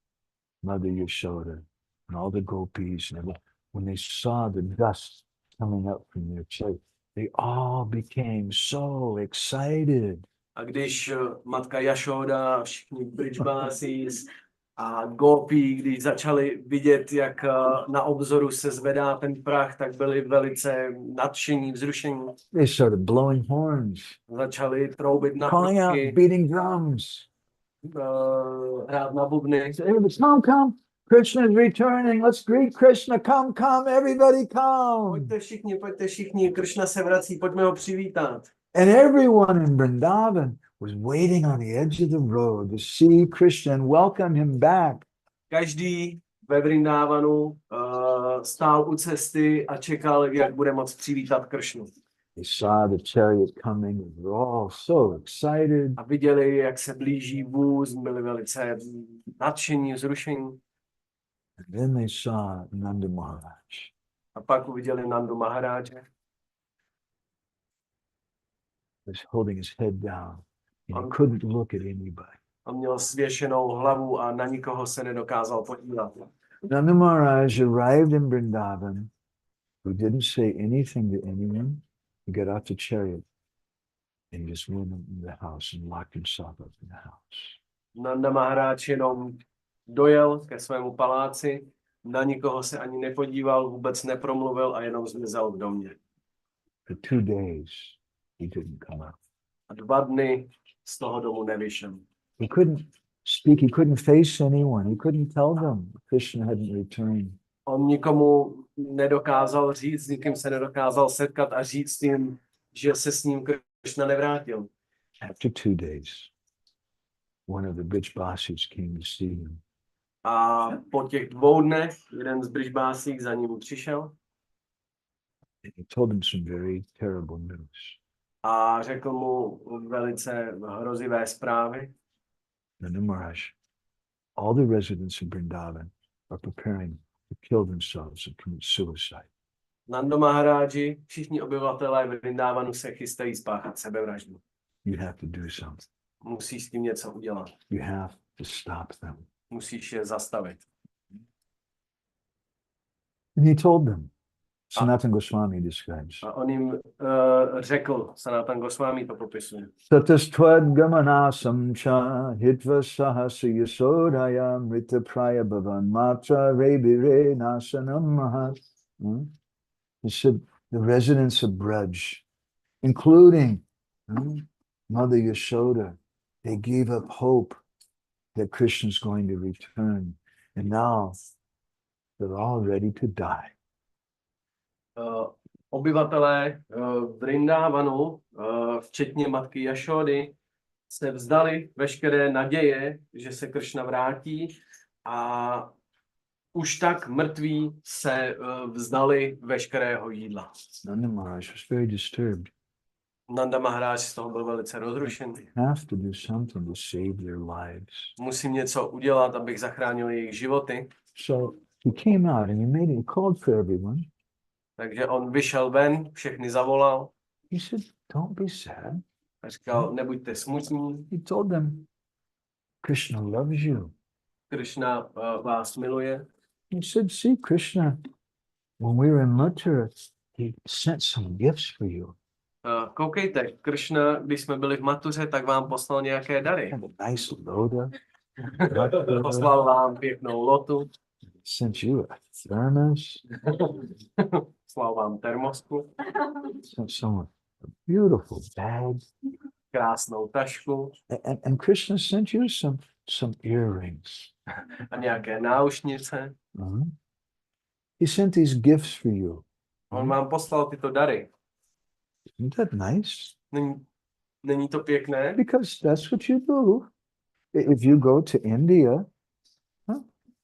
Mother Yashoda and all the gopis, and everyone, when they saw the dust coming up from their church, they all became so excited. A když matka Jašoda, všichni Bridgebásis a Gopi, když začali vidět, jak na obzoru se zvedá ten prach, tak byli velice nadšení, vzrušení. They started blowing horns, Začali troubit na calling out, prutky, beating drums. hrát na bubny. Everybody, come, Krishna is returning. Let's greet Krishna. Come, everybody come. Pojďte všichni, Krishna se vrací, pojďme ho přivítat. And everyone in Vrindavan was waiting on the edge of the road to see Krishna and welcome him back. Každý ve Vrindavanu stál u cesty a čekal, jak bude moct přivítat Krishnu. They saw the chariot coming and they were all so excited. A viděli, jak se blíží vůz, byli velice nadšení, vzrušení. And then they saw Nanda Maharaj. A pak uviděli Nandu Maharáže. Was holding his head down. And he couldn't look at anybody. On měl svěšenou hlavu a na nikoho se nedokázal podívat. Nanda Maharaj arrived in Vrindavan, who didn't say anything to anyone. He got out the chariot and he just went into the house and locked himself up in the house. Nanda Maharaj jenom dojel ke svému paláci, na nikoho se ani nepodíval, vůbec nepromluvil a jenom zmizel v domě. For 2 days, he didn't come out. A 2 dny z toho domu nevyšel. He couldn't speak. He couldn't face anyone. He couldn't tell them Krishna hadn't returned. On nikomu nedokázal říct, s nikým se nedokázal setkat a říct jim, že se s ním Krishna nevrátil. After 2 days, one of the Brijbasis came to see him. A po těch 2 dnech jeden z Brijbásích za ním přišel And he told him some very terrible news. a řekl mu velice hrozivé zprávy. Nanda Maharaj, all the residents of Vrindavan are preparing to kill themselves and commit suicide. Nanda Maharaji, všichni obyvatelé Vrindavanu se chystají spáchat sebevraždu. You have to do something. Musíš s tím něco udělat. You have to stop them. Musíš je zastavit. And he told them. Sanatana Goswami describes. A on jim řekl, Sanatana Goswami to popisuje. Tatastvad gamanasam cha hitva sahasa yasodaya mrita praya bhavan matra rebire nasanam mahat. He said the residents of Braj, including Mother Yashoda, they gave up hope that Krishna's going to return. And now they're all ready to die. Obyvatelé Vrindavanu, včetně matky Jašody, se vzdali veškeré naděje, že se Krishna vrátí a už tak mrtví se vzdali veškerého jídla. Nanda Maharaj was very disturbed. Nanda Maharaj z toho byl velice rozrušený. Have to do something to save their lives. Musím něco udělat, abych zachránil jejich životy. So he came out and he called for everyone. Takže on vyšel ven, všechny zavolal. He said, don't be sad. A říkal, nebuďte smutní, He told them, Krishna loves you. Krishna vás miluje. He said, see, Krishna, when we were in Mathura, he sent some gifts for you. Koukejte, Krishna, když jsme byli v Matuře, tak vám poslal nějaké dary. Had a nice loda. Poslal vám pěknou lotu, Sent you a thermos. poslal vám termosku, Sent someone a beautiful bag. krásnou tašku And Krishna sent you some earrings. a nějaké náušnice. Uh-huh. He sent these gifts for you. On vám poslal tyto dary. Isn't that nice? Není to pěkné? Because that's what you do. If you go to India,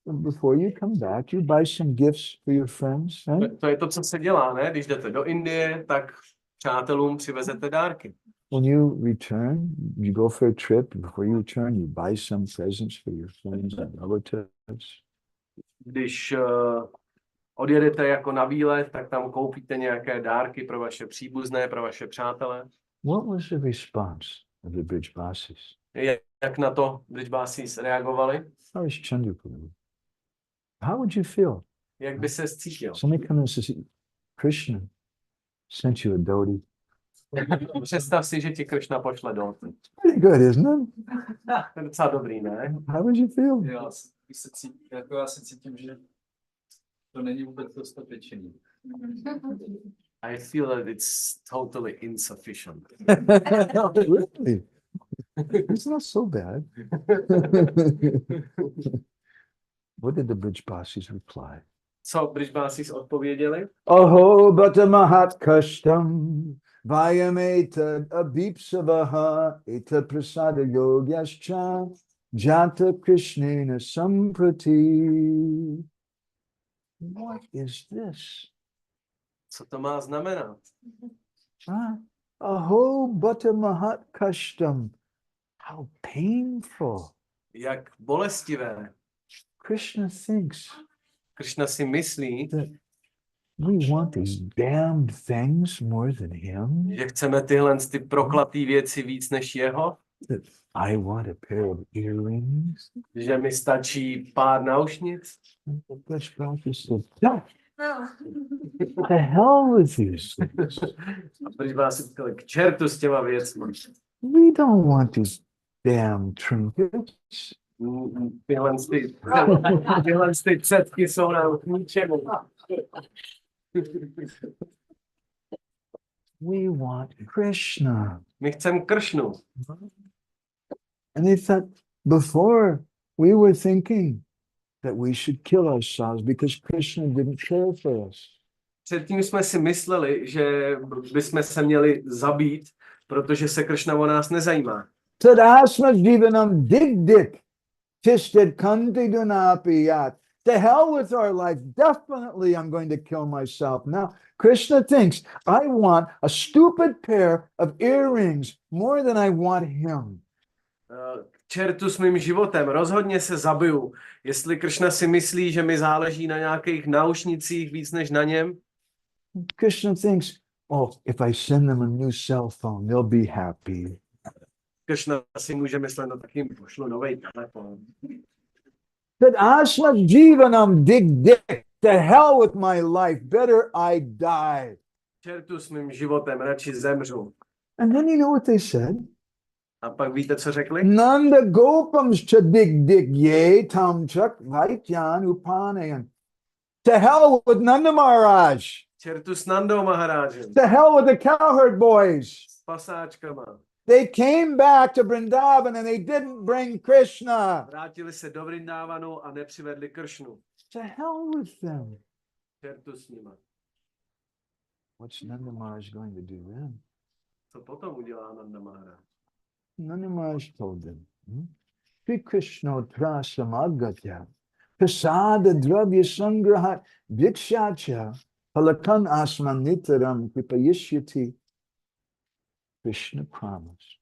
before you come back, you buy some gifts for your friends. Right? To je to, co se dělá, ne? Když jdete do Indie, tak přátelům přivezete dárky. When you return, you go for a trip. Before you return, you buy some presents for your friends and relatives. Když odjedete jako na výlet, tak tam koupíte nějaké dárky pro vaše příbuzné, pro vaše přátele. What was the response of the Brijbasis? Jak na to Brijbasis reagovali? How was Chandrapur? How would you feel? Jak by se cítil? Somebody comes and says, Krishna sent you a dhoti. Představ si, že ti Krishna pošle dolky. Pretty good, isn't it? To je docela dobrý, ne? How would you feel? Já se cítím, že to není vůbec dostatečný. I feel that it's totally insufficient. Really? It's not so bad. What did the Brijbasis reply? Co Brijbasis odpověděli? Aho bata mahat kashtam vayameta abhipsavaha eta prasada yogyascha jata krishnena samprati. What is this? Co to má znamenat? Aho bata mahat kashtam. How painful. Jak bolestivé. Krishna thinks Krishna si myslí, that we want these damned things more than him. že chceme tyhle ty prokletý věci víc než jeho, That I want a pair of earrings. že mi stačí pár náušnic. Which practice said, no, the hell with these things. A Brijbasis říkali, k čertu s těma věcmi. We don't want these damn trinkets. Tyhle ty cetky jsou nám k ničemu. We want Krishna. My chceme Kršnu. And they thought before we were thinking that we should kill ourselves because Krishna didn't care for us. Předtím jsme si mysleli, že bychom se měli zabít, protože se Kršna o nás nezajímá. Tadasma jivanam dig tisted kanti dunapiyat. To hell with our life. Definitely I'm going to kill myself. Now, Krishna thinks, I want a stupid pair of earrings more than I want him. Čertu s mým životem, rozhodně se zabiju. Jestli Kršna si myslí, že mi záleží na nějakých náušnicích víc než na něm. Krishna thinks, oh, if I send them a new cell phone, they'll be happy. Kršna si může myslet, no tak jim pošlu novej telefon. That asma jivanam dig. To hell with my life. Better I die. Čertu s mým životem, radši zemřu. And then you know what they said? A pak víte, co řekli? Nanda gopams cha dig ye tam chak vaityan upanayan. To hell with Nanda Maharaja. Čertu s Nandou Maharážem. To hell with the cowherd boys. S pasáčkama. They came back to Vrindavan and they didn't bring Krishna. Vrátili se do Vrindavanu a nepřivedli Kršnu. To hell with them. Čertu s nima. What's Nanda Maharaj going to do then? Co potom udělá Nanda Maharaja? Nanda Maharaj told them, Sri Krishna trasamagatya prasada dravya sangrahat vikshacha palakan asman nitaram kripayishyati. Krishna promised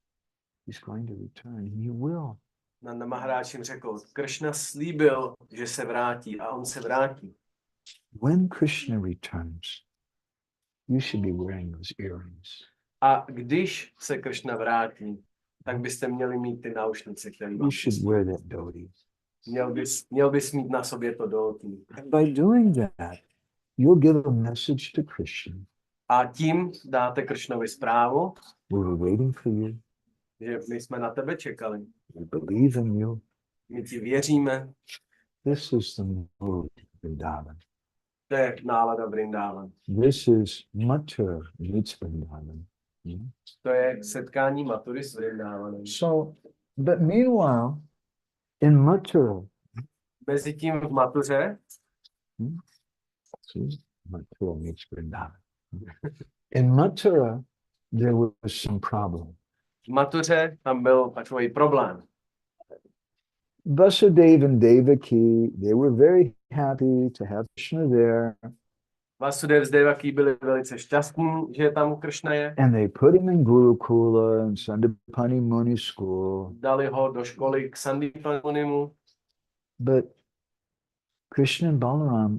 he's going to return and he will. Nanda Maharaja jim řekl, Kršna slíbil, že se vrátí a on se vrátí. When Krishna returns, you should be wearing those earrings. A když se Krishna vrátí, tak byste měli mít ty náušnice, které You vám should wear that dhoti. měl bys mít na sobě to dhoti. And by doing that, you'll give a message to Krishna. A tím dáte Krishnovi zprávu, We were waiting for you. že my jsme na tebe čekali. We believe in you. My ti věříme. This is the mood of Vrindavan. To je nálada Vrindavan. This is Mathura meets Vrindavan. Hmm? To je setkání Mathury s Vrindavanem. So, but meanwhile, in Mathura, Mezitím v Mathuře, see, Mathura meets Vrindavan. In Mathura, there was some problem. v Mathuře tam byl takový problém. Vasudeva and Devaki, they were very happy to have Krishna there, Vasudev s Devaki byli velice šťastní, že tam Krishna je. and they put him in Gurukula and Sandipani Muni school. Dali ho do školy k Sandipamunimu, But Krishna and Balaram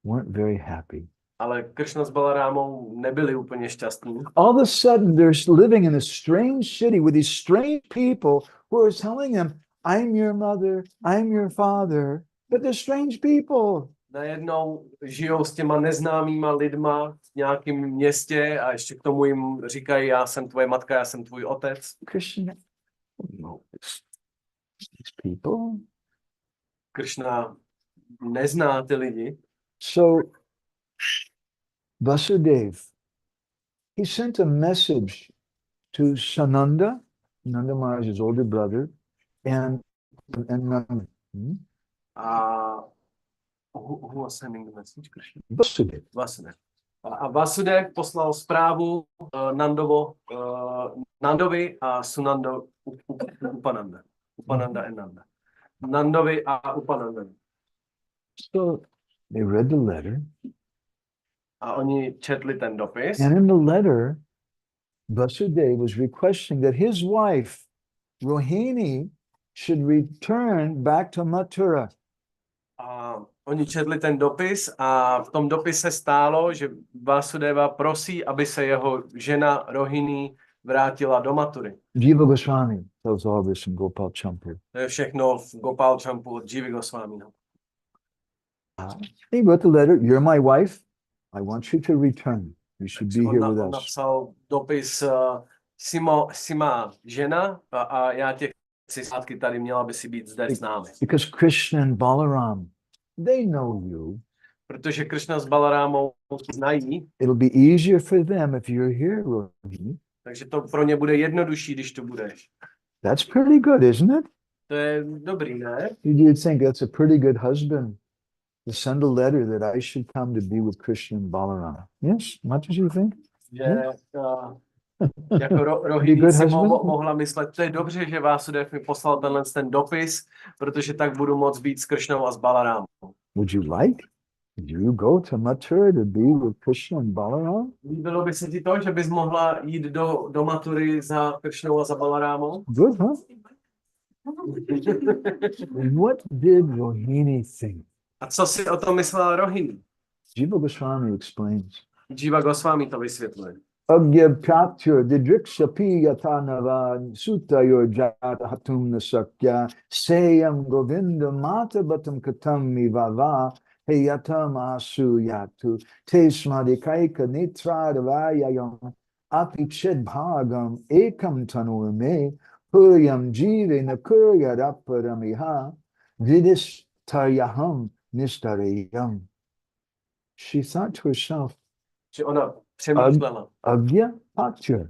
weren't very happy. ale Krishna s Balarámou nebyli úplně šťastní. All of a sudden, they're living in a strange city with these strange people who are telling them, I'm your mother, I'm your father, but they're strange people. Najednou žijou s těma neznámýma lidma v nějakém městě a ještě k tomu jim říkají, já jsem tvoje matka, já jsem tvůj otec. Krishna, no, these people. Krishna nezná ty lidi. So Vasudev, he sent a message to Sananda, Nanda Maharaja's older brother, and Nanda. A who was sending the message? Krishna? Vasudev. Vasudev. A Vasudev poslal zprávu Nandovi a Sunando Upananda. Upananda and Nanda. Nandovi a Upanandovi. So they read the letter, A oni četli ten dopis. and in the letter, Vasudev was requesting that his wife, Rohini, should return back to Mathura. A oni četli ten dopis a v tom dopise stálo, že Vasudeva prosí, aby se jeho žena Rohini vrátila do Mathury. Jiva Goswami tells all this in Gopal Campu. To je všechno v Gopal Campu od Jivy Goswami. He wrote the letter, you're my wife, I want you to return. You should be here with On us. napsal dopis si má žena a já tě chci zpátky tady, měla by si být zde s námi. Because Krishna and Balaram, they know you. Protože Krishna s Balarámou znají, It'll be easier for them if you're here, Rohini. takže to pro ně bude jednodušší, když tu budeš. That's pretty good, isn't it? To je dobrý, ne? You do think that's a pretty good husband to send a letter that I should come to be with Krishna and Balaram. Yes, what did you think? Že jako Be Rohini good si husband? mohla myslet, to je dobře, že Vásudev mi poslal ten dopis, protože tak budu moct být s Krishnou a s Balarámou. Would you like? Would you go to Mathura to be with Krishna and Balaram? Líbilo by se ti to, že bys mohla jít do Mathury za Krishnou a za Balarámou? Good, huh? What did Rohini think? A co si o tom myslela Rohini? Jiva Goswami explains. Jiva Goswami to vysvětluje. Agyapyatyur didrikshapi yatanava sutayor jata hatum nasakya seyam govinda mata batam katam vava heyatam asu yatu tesmadikaika nitradavayayam apiched bhagam ekam tanurme puryam jive nakuryadaparamiha vidistayaham nistarayam. She thought to herself, Že ona přemýšlela. Agyapyatyur,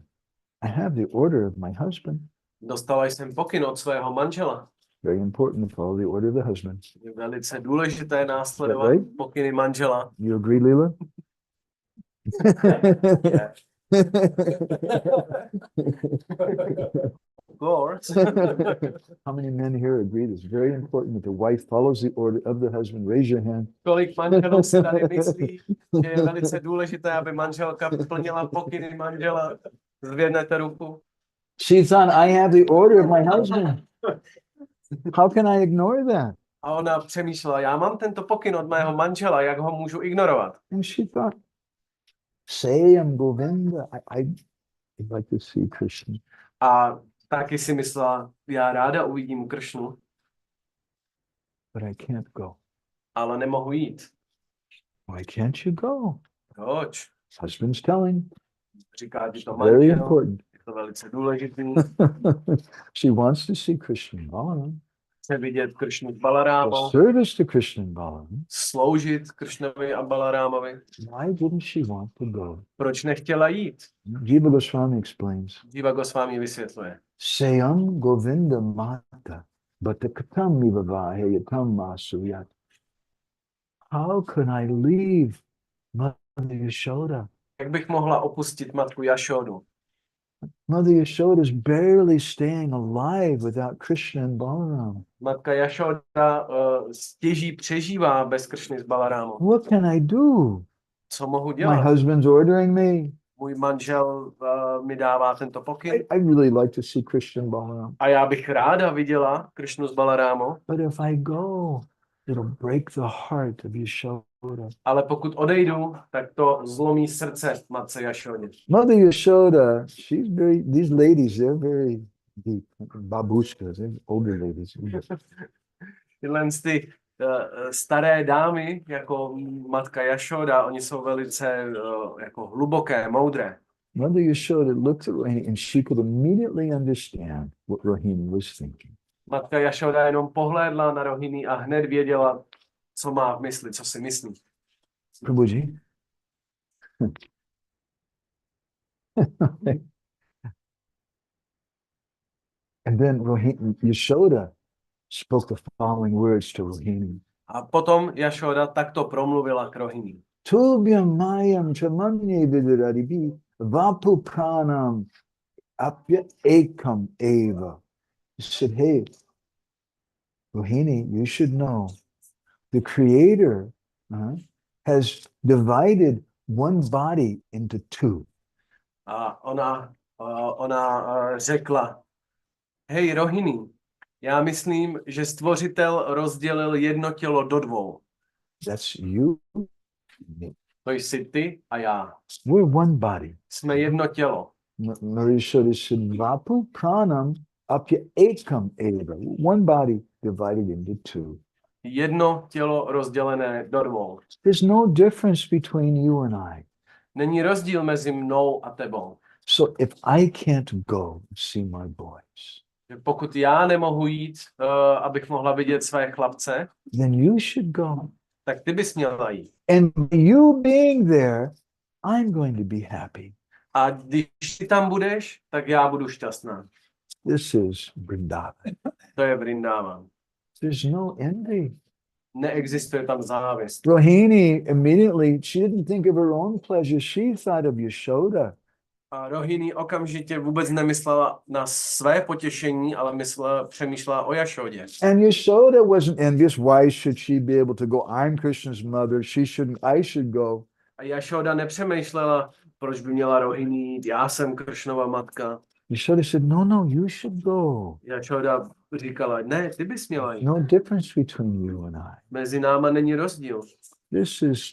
I have the order of my husband. Dostala jsem pokyn od svého manžela. Very important to follow the order of the husband. Je velice důležité následovat Right? pokyny manžela. You agree, Leela? Of course. How many men here agree that it's very important that the wife follows the order of the husband? Raise your hand. Kolik manželů si tady myslí, že je velice důležité, aby manželka plnila pokyny manžela. Zvednete ruku. She thought, I have the order of my husband. How can I ignore that? A ona přemýšlela, já mám tento pokyn od mého manžela, jak ho můžu ignorovat? And she thought, Sayam Govinda, I'd like to see Krishna. A taky si myslela, já ráda uvidím Kršnu, But I can't go. ale nemohu jít. Why can't you go? Proč? Husband's telling. Říká ti to Very manžel, important. je to velice důležitý. She wants to see Krishna and Balaram. Chce vidět Kršnu s The Balarámou, service to Krishna and Balaram. sloužit Kršnovi a Balarámovi. Why didn't she want to go? Proč nechtěla jít? Jiva Goswami explains. Jiva Goswami vysvětluje. Sayam Govinda Mata Bhatakatam Nivavahayatam Masuyat. How can I leave Mother Yashoda? Jak bych mohla opustit matku Jašodu? Mother Yashoda is barely staying alive without Krishna and Balaram. Matka Jašoda stěží přežívá bez Kršny s Balarámou. What can I do? Co mohu My dělat? husband's ordering me. Můj manžel mi dává tento pokyn. I really like to see Krishna and Balaram. A já bych ráda viděla Kršnu s Balarámou, But if I go, it'll break the heart of Yashoda. ale pokud odejdu, tak to zlomí srdce matce Jašodě. Mother Yashoda, these ladies, they're very deep. Babushkas, they're older ladies. Tyhle ty staré dámy, jako matka Jašoda, oni jsou velice jako hluboké, moudré. Mother Yashoda looked at Rohini and she could immediately understand what Rohini was thinking. Matka Jašoda jenom pohlédla na Rohini a hned věděla, co má v mysli, co si myslí. Prabhuji? And then Yashoda spoke the following words to Rohini. A potom Jašoda takto promluvila k Rohini. Tubhyam mayam chamanye vidaradibi vapu pranam apya ekam eva. He said, hey, Rohini, you should know the Creator has divided one body into two. A ona řekla, hej Rohini, já myslím, že stvořitel rozdělil jedno tělo do dvou. That's you. To jsi ty a já. We're one body. Jsme jedno tělo. Marisha said, Vapu pranam apya ekam eva. One body divided into two. Jedno tělo rozdělené do dvou. There's no difference between you and I. Není rozdíl mezi mnou a tebou. So if I can't go see my boys, Pokud já nemohu jít, abych mohla vidět své chlapce, then you should go. tak ty bys měla jít. And you being there, I'm going to be happy. A když ty tam budeš, tak já budu šťastná. This is Vrindavan. To je Vrindavan. There's no envy. Neexistuje tam závist. Rohini immediately, she didn't think of her own pleasure. She thought of Yashoda. A Rohini okamžitě vůbec nemyslela na své potěšení, ale přemýšlela o Jašodě. And Yashoda wasn't envious. Why should she be able to go? I'm Krishna's mother. She shouldn't. I should go. A Jašoda nepřemýšlela, proč by měla Rohini jít. Já jsem Kršnova matka. Yashoda said, no, you should go. Jašoda říkala, ne, ty bys měla jít. No difference between you and I. Mezi náma není rozdíl. This is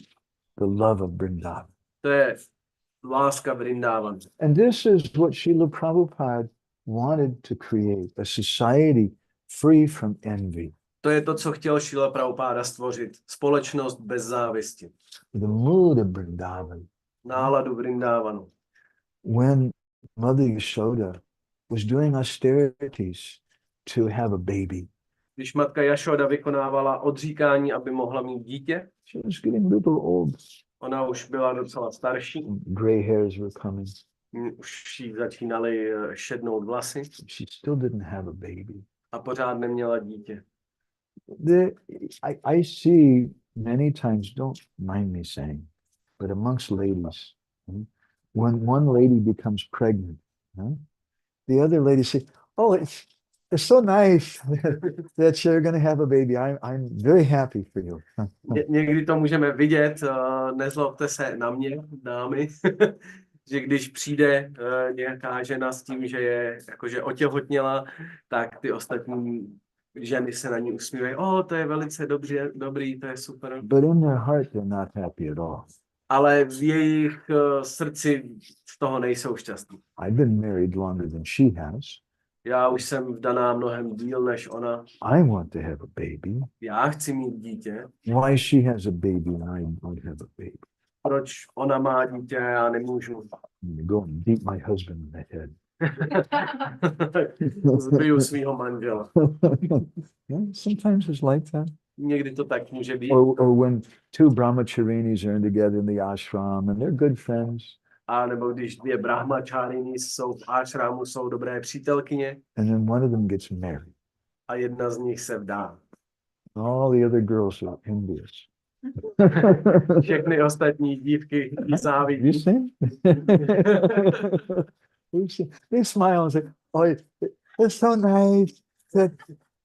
the love of Vrindavan. To je láska Vrindavan. And this is what Srila Prabhupada wanted to create, a society free from envy. To je to, co chtěl Srila Prabhupáda stvořit. Společnost bez závisti. The mood of Vrindavan. Náladu Vrindavanu. When Mother Yashoda was doing austerities to have a baby, Když matka Jašoda vykonávala odříkání, aby mohla mít dítě, she was getting a little old. ona už byla docela starší, Gray hairs were coming. už jí začínaly šednout vlasy She still didn't have a baby. a pořád neměla dítě. I see many times, don't mind me saying, but amongst ladies, when one lady becomes pregnant, the other lady says, oh, it's so nice that you're going to have a baby. I'm very happy for you. Někdy to můžeme vidět, nezlobte se na mě, dámy, že když přijde nějaká žena s tím, že je jakože otěhotněla, tak ty ostatní ženy se na ní usmívají. To je velice dobrý, to je super. But in their heart, they're not happy at all. ale v jejich srdci z toho nejsou šťastní. I've been married longer than she has. Já už jsem vdaná mnohem díl než ona. I want to have a baby. Já chci mít dítě. Why she has a baby and I don't have a baby? Proč ona má dítě a já nemůžu? I'm gonna go and beat my husband in the head. Zbiju svýho manžela. Yeah, sometimes it's like that. Někdy to tak může být. Or when two brahmacharinis are together in the ashram and they're good friends. A nebo když dvě brahmačáriní jsou v ashramu, jsou dobré přítelkyně And then one of them gets married. a jedna z nich se vdá. All the other girls are envious. Všechny ostatní dívky jí You závidí. see? They smile and say, "Oh, it's so nice that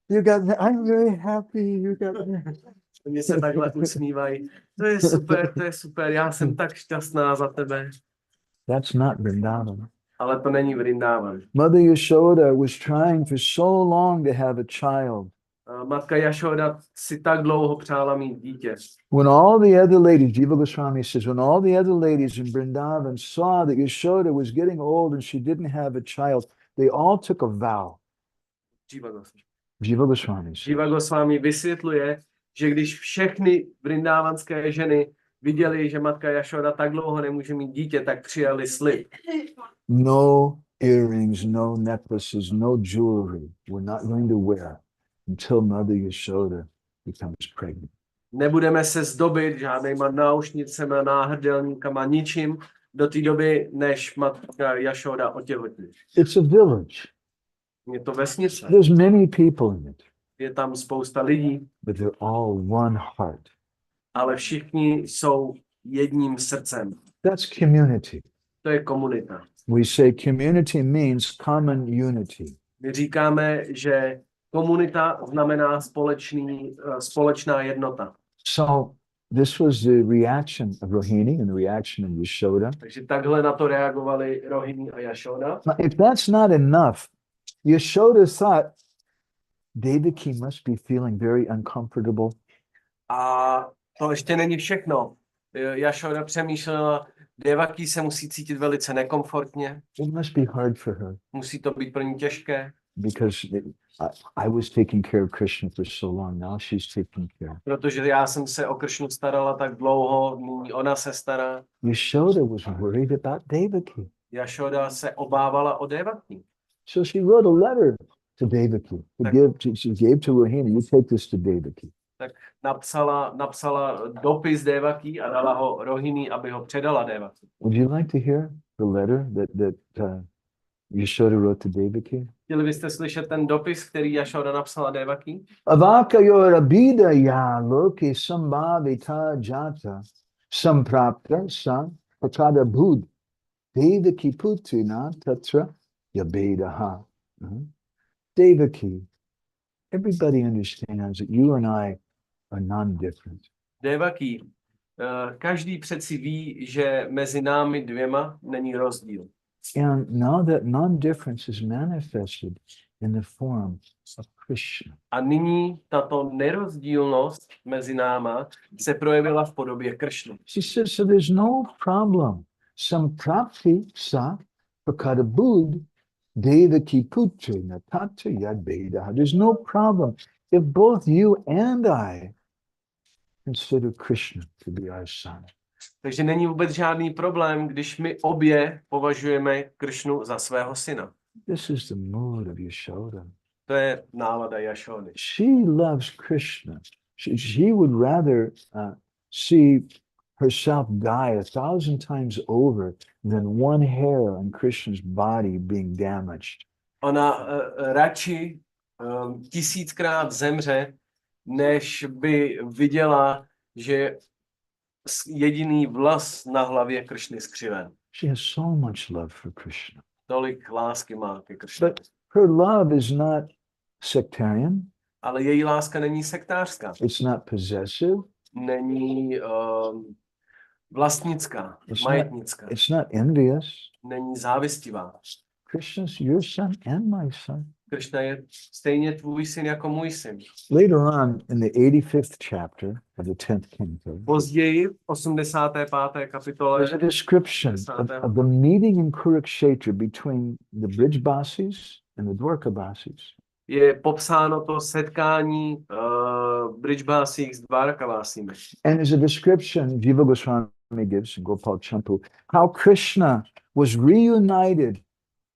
you got. I'm very happy you got." Oni se takhle usmívají. To je super, já jsem tak šťastná za tebe. That's not Vrindavan. Ale to není Vrindavan. Mother Yashoda was trying for so long to have a child. Matka Jašoda si tak dlouho přála mít dítě. When all the other ladies, Jiva Goswami says, when all the other ladies in Vrindavan saw that Yashoda was getting old and she didn't have a child, they all took a vow. Jiva Goswami says. Jiva Goswami vysvětluje, že když všechny vrindávanské ženy viděli, že matka Jašoda tak dlouho nemůže mít dítě, tak přijali slib. No earrings, no necklaces, no jewelry we're not going to wear until Mother Yashoda becomes pregnant. Nebudeme se zdobit žádnýma náušnicema, náhrdelníkama, ničím do té doby, než matka Jašoda otěhotní. It's a village. Je to vesnice. There's many people in it, Je tam spousta lidí, but they're all one heart. ale všichni jsou jedním srdcem. That's community. To je komunita. We say community means common unity. My říkáme, že komunita znamená společná jednota. So this was the reaction of Rohini and the reaction of Yashoda. Takže takhle na to reagovali Rohini a Jašoda. Now, if that's not enough, Yashoda thought Devaki must be feeling very uncomfortable. A to ještě není všechno. Jašoda přemýšlela, Devaki se musí cítit velice nekomfortně. It must be hard for her Musí to být pro ní těžké, because I was taking care of Krishna for so long. Now she's taking care. protože já jsem se o Kršnu starala tak dlouho, nyní ona se stará. Yashoda was worried about Devaki. Jašoda se obávala o Devaki. So she wrote a letter to Devaki. She gave to Rohini, you take this to Devaki. Tak napsala dopis Devaki a dala ho Rohini, aby ho předala Devaki. Would you like to hear the letter that Yashoda wrote to Devaki? Chtěli byste slyšet ten dopis, který Jašoda napsala Devaki? Avakayora bida ya loke sambhavita jata samprapta sam pakada bhud Devaki putrina tatra yabedaha. Devaki, everybody understands that you and I are non-different. Devaki, každý přeci ví, že mezi námi dvěma není rozdíl. And now that non-difference is manifested in the form of Krishna. A nyní tato nerozdílnost mezi náma se projevila v podobě Kršny. She says, so there's no problem. Samprapti sa pakada bud Devaki putri natatra yadvedaha. There's no problem if both you and I consider Krishna to be our son. Takže není vůbec žádný problém, když my obě považujeme Kršnu za svého syna. This is the mood of Yashoda. To je nálada Jašody. She loves Krishna. She would rather see herself die 1,000 times over than one hair on Krishna's body being damaged. Ona radši 1000krát zemře, než by viděla, že jediný vlas na hlavě Kršny skřiven. She has so much love for Krishna. Tolik lásky má ke Kršně. But her love is not sectarian. Ale její láska není sektářská. It's not possessive. Není vlastnická, majetnická. It's not envious. Není závistivá. Krishna's your son and my son. Krishna je stejně tvůj syn jako můj syn. Later on in the 85th chapter of the 10th canto, Později v 85. kapitole there's a description of the meeting in Kurukshetra between the Brijbasis and the Dwarkabasis. je popsáno to setkání Brijbásích s Dvarkavásími. And there's a description Jiva Goswami gives in Gopal Campu, how Krishna was reunited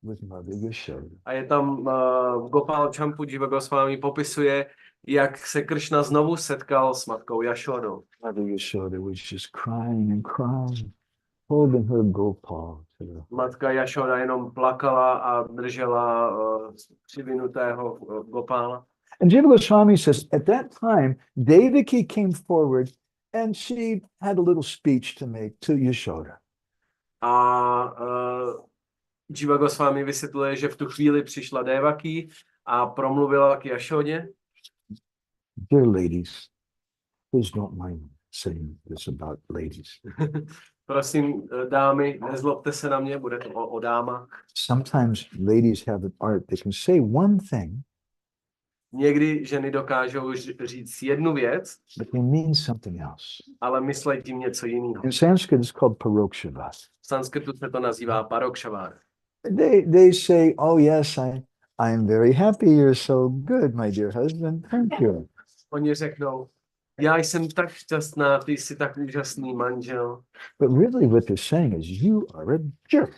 with Mother Yashoda. A je tam v Gopal Campu Jiva Goswami popisuje, jak se Krishna znovu setkal s matkou Yashodou. Mother Yashoda was just crying and crying, holding her Gopal. Matka Yashoda jenom plakala a držela přivinutého Gopála. And Jiva Goswami says, at that time, Devaki came forward and she had a little speech to make to Yashoda. A Jiva Goswami vysvětluje, že v tu chvíli přišla Devaki a promluvila k Yashodě. Dear ladies, please don't mind saying this about ladies. Prosím, dámy, nezlobte se na mě, bude to o dámách. Sometimes ladies have an art. They can say one thing, Někdy ženy dokážou říct jednu věc, but they mean something else. ale myslejí tím něco jiného. In Sanskrit, it's called parokshavad. V sanskritu se to nazývá parokšavár. They say, oh yes, I'm very happy you're so good, my dear husband. Thank you. Oni řeknou, já jsem tak šťastná, ty jsi tak úžasný manžel. But really what they're saying is, you are a jerk.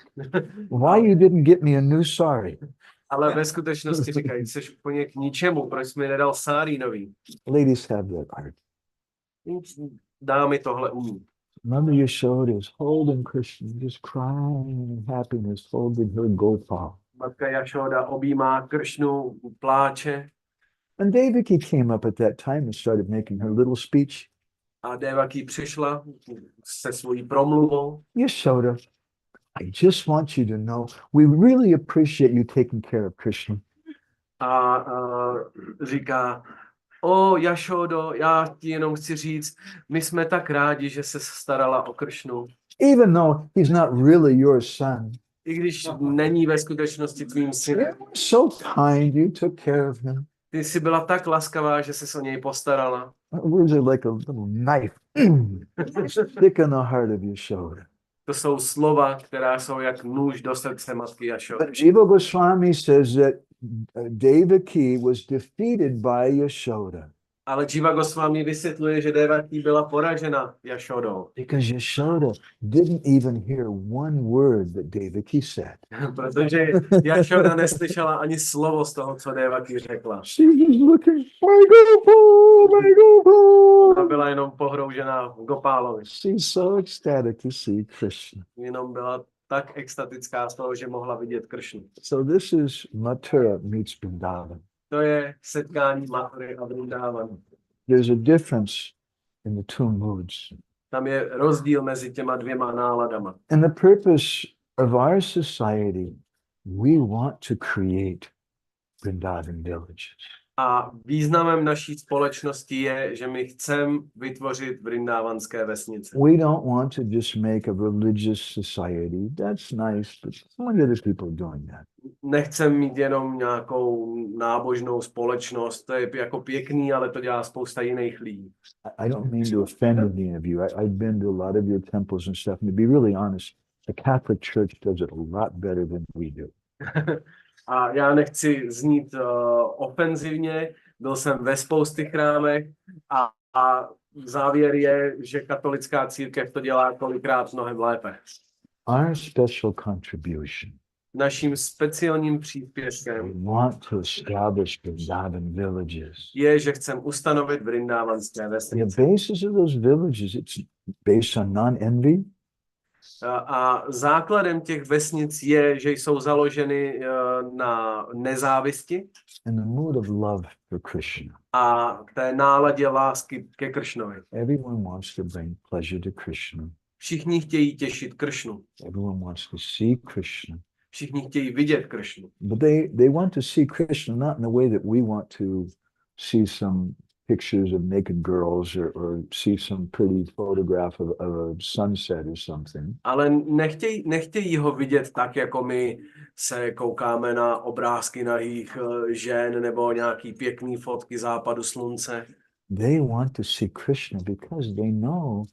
Why you didn't get me a new sari? Ale ve skutečnosti říkají, jsi úplně k ničemu, proč jsi mi nedal sárí nový. Ladies have that art. Dámy tohle umí. Mother Yashoda is holding Krishna, just crying in happiness, holding her Gopal. Matka Yashoda objímá Kršnu, pláče. And Devaki came up at that time and started making her little speech. A Devaki přišla se svojí promluvou. Yashoda, I just want you to know, we really appreciate you taking care of Krishna. A říká, o Yashodo, já ti jenom chci říct, my jsme tak rádi, že se starala o Kršnu. Even though he's not really your son. I když není ve skutečnosti tvým synem. So kind, you took care of him. Ty jsi byla tak laskavá, že jsi o něj postarala. Words are like a little knife. Stick in the heart of Yashoda. To jsou slova, která jsou jak nůž do srdce matky Yashody. But Jiva Goswami says that Devaki was defeated by Yashoda. Ale Jiva Goswami vysvětluje, že Devaki byla poražena Yashodou. Because Yashoda didn't even hear one word that Devaki said. Protože Yashoda neslyšela ani slovo z toho, co Devaki řekla. She was looking, my Gopal, my Gopal. A byla jenom pohroužená v Gopálovi. She's so ecstatic to see Krishna. Jenom byla tak extatická z toho, že mohla vidět Kršnu. So this is Mathura meets Vrindavan. To je setkání Mathury a Vrindavanu. There's a difference in the two moods. Tam je rozdíl mezi těma dvěma náladama. And the purpose of our society, we want to create Vrindavan villages. A významem naší společnosti je, že my chceme vytvořit vrindávanské vesnice. We don't want to just make a religious society. That's nice, but so many other people are doing that. Nechceme mít jenom nějakou nábožnou společnost, to je jako pěkný, ale to dělá spousta jiných lidí. I don't mean to offend any of you. I've been to a lot of your temples and stuff, and to be really honest, the Catholic Church does it a lot better than we do. A já nechci znít ofenzivně, byl jsem ve spoustě chrámech a závěr je, že katolická církev to dělá kolikrát mnohem lépe. Our special contribution. Naším speciálním příspěvkem We want to establish Vrindavan villages. je, že chceme ustanovit vrindávanské The vesnice. basis of those villages, it's based on non-envy. A základem těch vesnic je, že jsou založeny na nezávisti And the mood of love for Krishna. a k té náladě lásky ke Kršnovi. Everyone wants to bring pleasure to Krishna. Všichni chtějí těšit Kršnu. Everyone wants to see Krishna. Všichni chtějí vidět Kršnu. But they want to see Krishna not in the way that we want to see some pictures of naked girls or see some pretty photograph of a sunset or something. Ale nechtějí ho vidět tak, jako my se koukáme na obrázky nahých žen nebo nějaký pěkný fotky západu slunce. They want to see Krishna because they know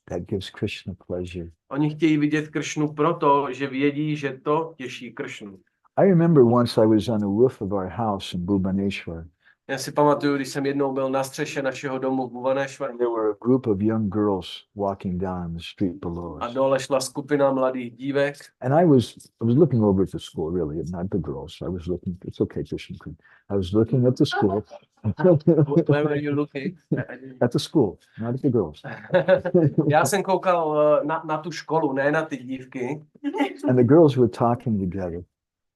that gives Krishna pleasure. Oni chtějí vidět Kršnu proto, že vědí, že to těší Kršnu. I remember once I was on the roof of our house in Bhubaneswar. Já si pamatuju, když jsem jednou byl na střeše našeho domu v Bhubaneswaru There were a group of young girls walking down the street below a us. dole šla skupina mladých dívek. And I was looking over at the school, really, not the girls. I was looking, it's okay, Krishna. I was looking at the school. Where were you looking? At the school, not at the girls. Já jsem koukal na tu školu, ne na ty dívky. And the girls were talking together.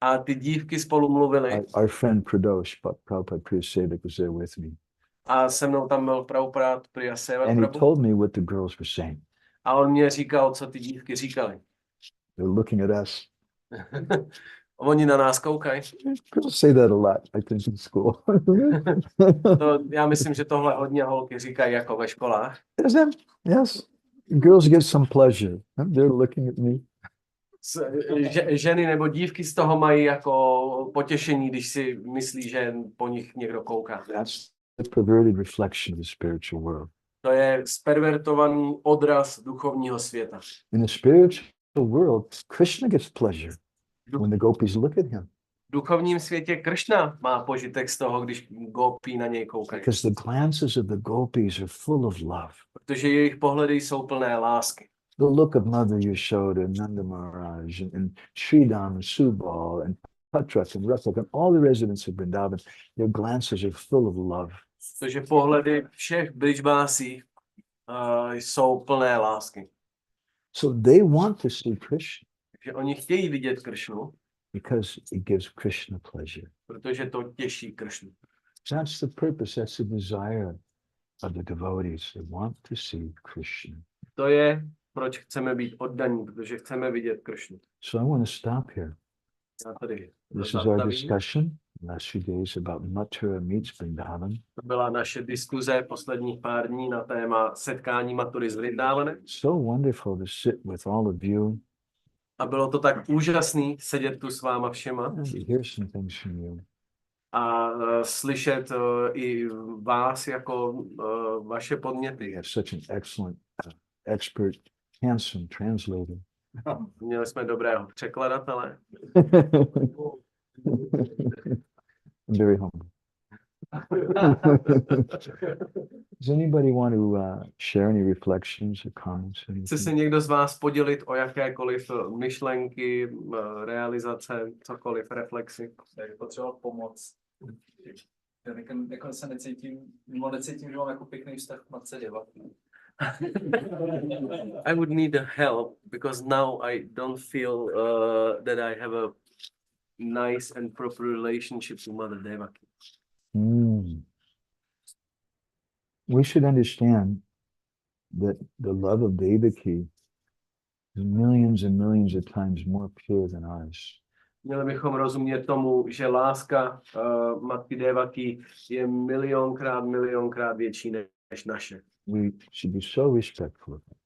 A ty dívky spolu mluvily. Our friend Pradosh, Prabhupada Priya Sevak, was there with me. A se mnou tam byl Prabhupada Priya Sevak And he Prabhu. told me what the girls were saying. A on mě říkal, co ty dívky říkaly. They're looking at us. Oni na nás koukají. Girls say that a lot, I think, in school. Já myslím, že tohle hodně holky říkají jako ve školách. Yes. Girls get some pleasure. They're looking at me. Ženy nebo dívky z toho mají jako potěšení, když si myslí, že po nich někdo kouká. That's the perverted reflection of the spiritual world. To je spervertovaný odraz duchovního světa. In the spiritual world, Krishna gets pleasure when the gopis look at him. V duchovním světě Kršna má požitek z toho, když gopí na něj koukají. Because the glances of the gopis are full of love. Protože jejich pohledy jsou plné lásky. The look of Mother Yashoda, Nanda Maharaja, and Sridham, and Subal, and Patrak, and Rathak, and all the residents of Vrindavan, their glances are full of love. Protože pohledy všech Brijbásí jsou plné lásky. So they want to see Krishna Takže oni chtějí vidět Kršnu, because it gives Krishna pleasure. protože to těší Kršnu. That's the purpose, that's the desire of the devotees. They want to see Krishna. To je, proč chceme být oddaní, protože chceme vidět Kršnu. So I want to stop here. Já tady This is our zastavím. discussion last few days about Mathura meets Vrindavan. To byla naše diskuze posledních pár dní na téma setkání Mathury s Vrindavanem. So wonderful to sit with all of you A bylo to tak úžasný sedět tu s váma všema and to hear some things from you. a slyšet i vás jako vaše podněty. We have such an excellent, expert, handsome translator. Měli jsme dobrého překladatele. I'm very humble. Does anybody want to share any reflections or comments? Chce se někdo z vás podělit o jakékoliv myšlenky, realizace, cokoliv, reflexy? Tak potřeboval pomoc. Jako se necítím, že mám jako pěkný vztah k matce Děva. I would need help because now I don't feel that I have a nice and proper relationship to Mother Devaki. We should understand that the love of Devaki is millions and millions of times more pure than ours. Měli bychom rozumět tomu, že láska Matky Devaki je milionkrát větší než naše. We should be so respectful of her.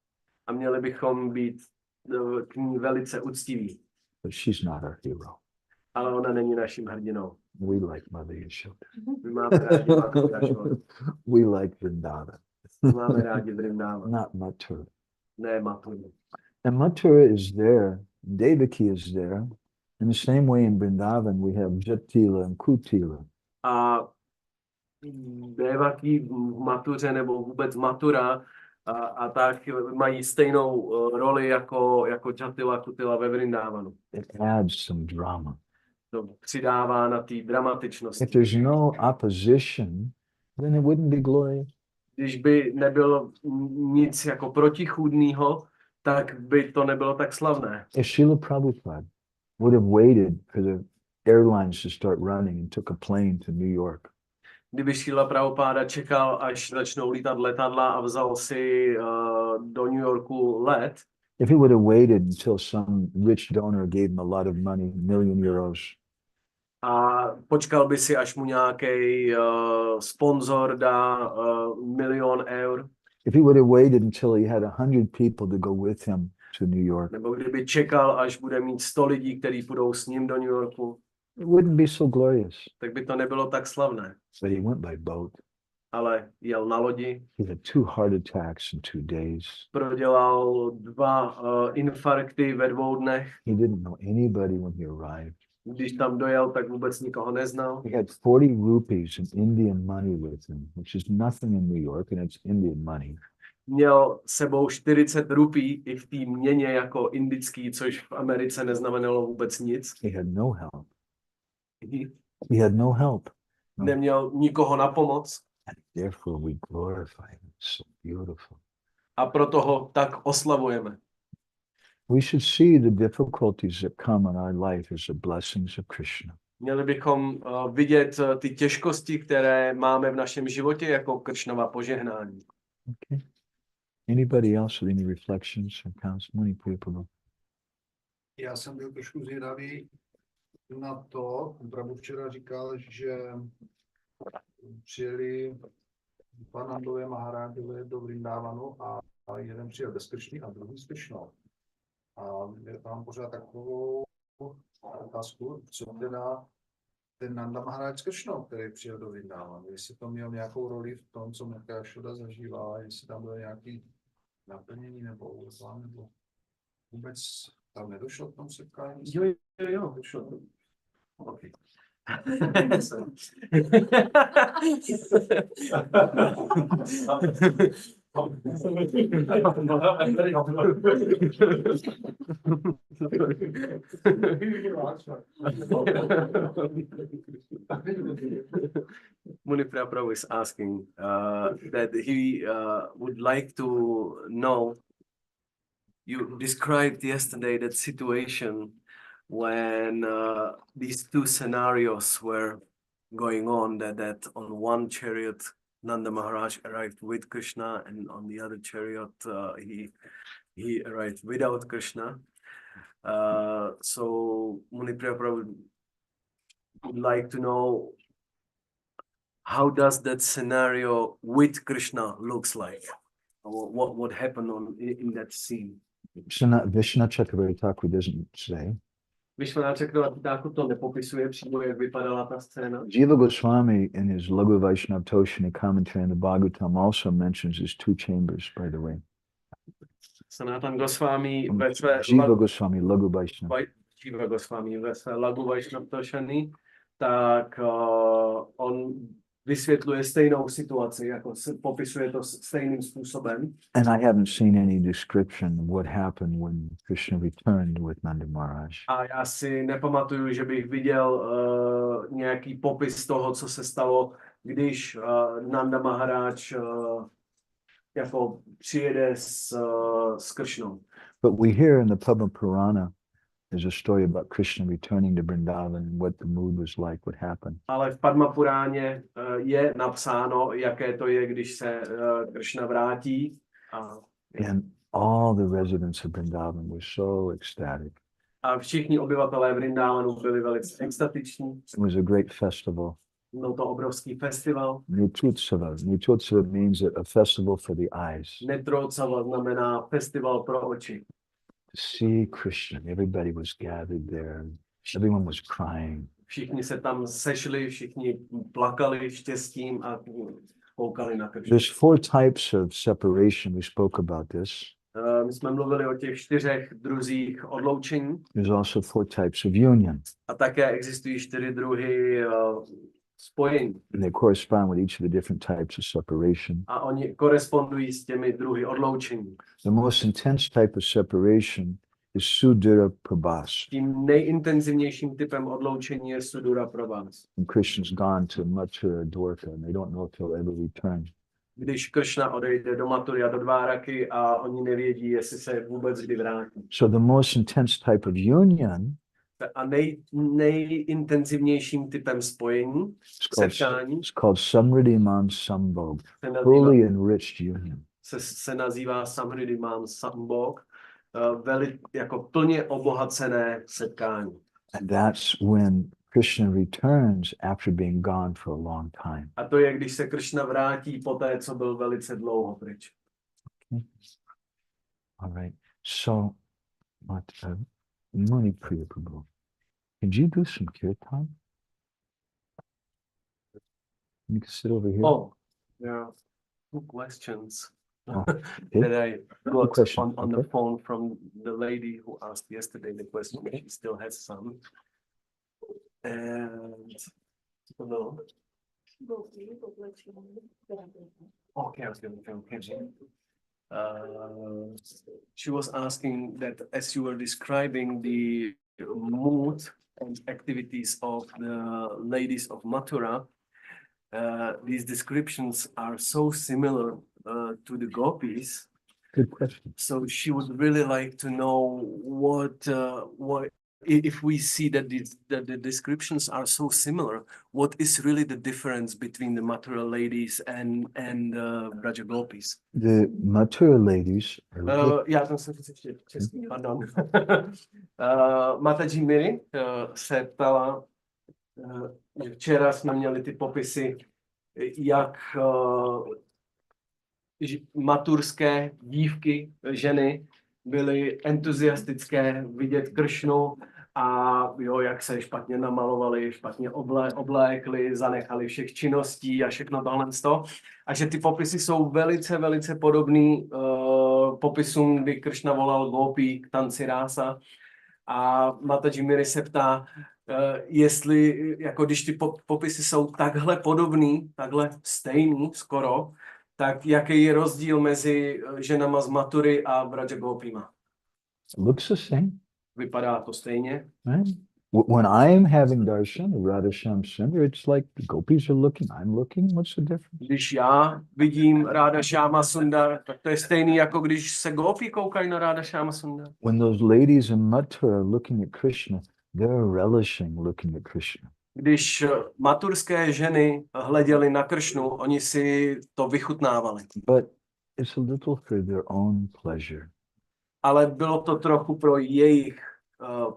A měli bychom být k ní velice uctiví. But she's not our hero. Ale ona není naším hrdinou. We like Mother Yashoda. My máme rádi Matku Yashodu. We like Vrindavan. My máme rádi Vrindavan. Not Mathura. Ne Mathuru. And Mathura is there, Devaki is there. In the same way in Vrindavan we have Jatila and Kutila. A Devaki v Mathuře nebo vůbec Mathura a tak mají stejnou roli jako Jatila, Kutila ve Vrindavanu. It adds some drama. To přidává na té dramatičnosti. If there's no opposition, then it wouldn't be glorious. Když by nebylo nic jako protichůdného, tak by to nebylo tak slavné. If Srila Prabhupada would have waited for the airlines to start running and took a plane to New York, Kdyby Srila Prabhupada čekal, až začnou lítat letadla a vzal si do New Yorku let, if he would have waited until some rich donor gave him a lot of money, €1,000,000, a počkal by si, až mu nějaký sponzor dá €1 000 000. if he would have waited until he had 100 people to go with him to New York. Nebo kdyby čekal, až bude mít 100 lidí, kteří půjdou s ním do New Yorku, It wouldn't be so glorious. tak by to nebylo tak slavné. But he went by boat. Ale jel na lodi, He had 2 heart attacks in 2 days. prodělal 2 infarkty ve 2 dnech. He didn't know anybody when he arrived. Když tam dojel, tak vůbec nikoho neznal. He had 40 rupees in Indian money with him, which is nothing in New York, and it's Indian money. Měl sebou 40 rupí i v té měně jako indický, což v Americe neznamenalo vůbec nic. He had no help. He had no help. No. Neměl nikoho na pomoc. And therefore we glorify him. So beautiful. A proto ho tak oslavujeme. We should see the difficulties that come in our life as the blessings of Krishna. Měli bychom vidět ty těžkosti, které máme v našem životě jako Krishnova požehnání. Okay. Anybody else with any reflections or comments? Many people. Já jsem byl trošku zvědavý na to, Prabhu včera říkal, že přijeli pan Nandové Maharádové do Vrindavanu a jeden přijel bez Kršny a druhý s Kršnou. A já mám pořád takovou otázku, co teda ten Nanda Maharaja s Kršnou, který přijel do Vrindavanu, jestli to měl nějakou roli v tom, co Matka Jašoda zažívala, jestli tam bylo nějaký naplnění nebo uvěřování, nebo vůbec tam nedošlo k tomu setkání? Jo, došlo. Okay. Muni Prabhu is asking that he would like to know, you described yesterday that situation when these 2 scenarios were going on, that on one chariot Nanda Maharaj arrived with Krishna, and on the other chariot he arrived without Krishna. So Muni Prabhu would like to know, how does that scenario with Krishna looks like? What happened in that scene? Vishnu Chakravarti Thakur doesn't say. Vishwanath Chakravarti to nepopisuje přímo, jak vypadala ta scéna. Jiva Goswami in his Laghu Vaishnava Toshani commentary on the Bhagavatam also mentions his 2 chambers, by the way. Sanatan Goswami ve své Jiva Goswami, Laghu Vaishnava. Jiva Goswami ve své Laghu Vaishnava Toshani, tak on vysvětluje stejnou situaci, jako popisuje to stejným způsobem. And I haven't seen any description of what happened when Krishna returned with Nanda Maharaj. A já si nepamatuju, že bych viděl nějaký popis toho, co se stalo, když Nanda Maharaj jako přijede s Krishnou. But we hear in the Padma Purana, there's a story about Krishna returning to Vrindavan and what the mood was like, what happened. Ale v Padma Puráně je napsáno, jaké to je, když se Krishna vrátí. And all the residents of Vrindavan were so ecstatic. A všichni obyvatelé Vrindavanu byli velice extatiční. It was a great festival. Byl to obrovský festival. Netrotsava. Netrotsava means a festival for the eyes. Netrotsava znamená festival pro oči. To see Krishna, everybody was gathered there. Everyone was crying. Všichni se tam sešli, všichni plakali štěstím a koukali na Krishnu. There's 4 types of separation. We spoke about this. My jsme mluvili o těch 4 druzích odloučení. There's also 4 types of union. A také existují 4 druhy spojení. And they correspond with each of the different types of separation. A oni korespondují s těmi druhy odloučení. The most intense type of separation is Sudura Prabhas. Tím nejintenzivnějším typem odloučení je Sudura Prabhas. And Krishna's gone to Mathura, Dwarka, and they don't know if he'll ever return. Když Krishna odejde do Mathury a do Dváraky a oni nevědí, jestli se vůbec kdy vrátí. So the most intense type of union A nejintenzivnějším typem spojení, setkání, it's called Samriddhiman Sambhog, se fully nazývá, enriched union. se nazývá Samriddhiman Sambhog, jako plně obohacené setkání. And that's when Krishna returns after being gone for a long time. A to je, když se Krishna vrátí poté, co byl velice dlouho pryč. All right. So But Muni Priya Prabhu, could you do some kirtan? You can sit over here. Oh, there are two questions Oh, that I got question, on the okay. phone from the lady who asked yesterday the question. She still has some. And hello. Okay, okay. She was asking that as you were describing the mood and activities of the ladies of Mathura, these descriptions are so similar to the gopis. Good question. So she would really like to know what if we see that the descriptions are so similar, what is really the difference between the Mathura ladies and Vraja gopis? The Mathura ladies are Já jsem se ještě český, pardon. Mataji Miri se ptala, že včera jsme měli ty popisy, jak maturské dívky, ženy byly entuziastické vidět Kršnu a jo, jak se špatně namalovali, špatně oblékli, zanechali všech činností a všechno tohle z toho. A že ty popisy jsou velice, velice podobný popisům, kdy Kršna volal Gopi k tanci rása. A Mataji Miri se ptá, jestli, jako když ty popisy jsou takhle podobný, takhle stejný skoro, tak jaký je rozdíl mezi ženama z Mathury a Vraja Gopima? looks the same, Vypadá to stejně. right? When I'm having darshan, Radha Shyam Sundar, it's like the gopis are looking, I'm looking. What's the difference? Když já vidím Radha Shyama Sundar, tak to je stejný, jako když se gopi koukají na Radha Shyama Sundar. When those ladies in Mathura are looking at Krishna, they're relishing looking at Krishna. Když maturské ženy hleděly na Kršnu, oni si to vychutnávali. But it's a little for their own pleasure. Ale bylo to trochu pro jejich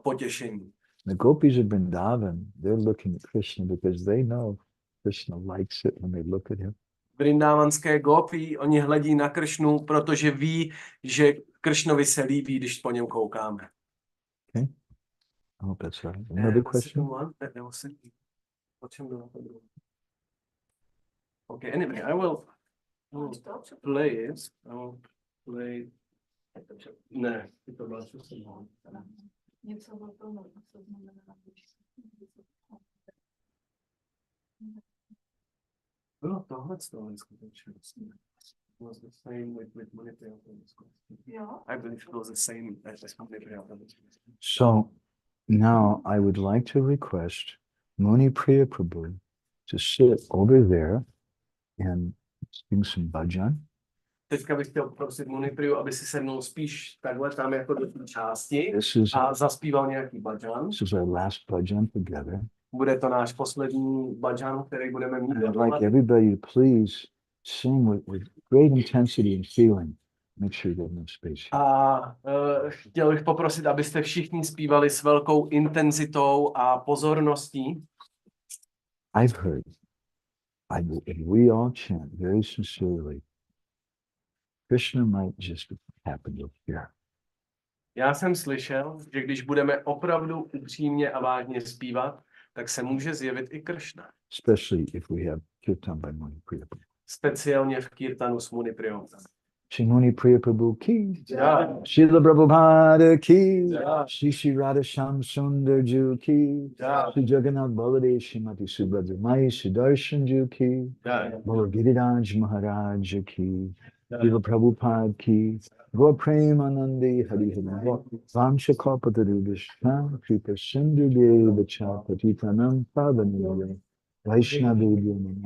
potěšení. The gopis of Vrindavan, they're looking at Krishna because they know Krishna likes it when they look at him. Vrindavanské gopi, oni hledí na Kršnu, protože ví, že Kršnovi se líbí, když po něm koukáme. Okay. I hope that's right. Another question? Okay, anyway, I will play it. I will play. Ne, to byla Něco o tom, co znamená, bylo tohle z toho skutečnosti. It was the same with Manipur. jo? I believe it was the same as Manipur. So now I would like to request Muni Priya Prabhu to sit over there and sing some bhajan. Teďka bych chtěl prosit Munipriu, aby si sednul spíš takhle tam jako do té části This a zaspíval nějaký bhajan. is our last bhajan together. Bude to náš poslední bhajan, který budeme mít. And I'd like everybody to please sing with great intensity and feeling. Make sure there's no space here. A chtěl bych poprosit, abyste všichni zpívali s velkou intenzitou a pozorností. I've heard, if we all chant very sincerely, Krishna might just happen to appear. Já jsem slyšel, že když budeme opravdu upřímně a vážně zpívat, tak se může zjevit i Kršna. Especially if we have kirtan by Muni Priya Prabhu. Speciálně v kirtanu s Munipriou. Shri Muni Priya Prabhu ki, Yeah. Srila Prabhupada ki, Yeah. Shri Radha Shyam Sundar Ju ki, Yeah. Shri Jagannath Baladev Shrimati Subhadra Mai Sudarshan Ju ki, Yeah. Bolo Giriraj Maharaja ki, Jiva Prabhupada ki, Gaur Premanandi Hari Hari, Vamsha Kalpataru Vishnu, Kripa Sindhu Deva Chapati Pranam Pavanile, Vaishnava Namo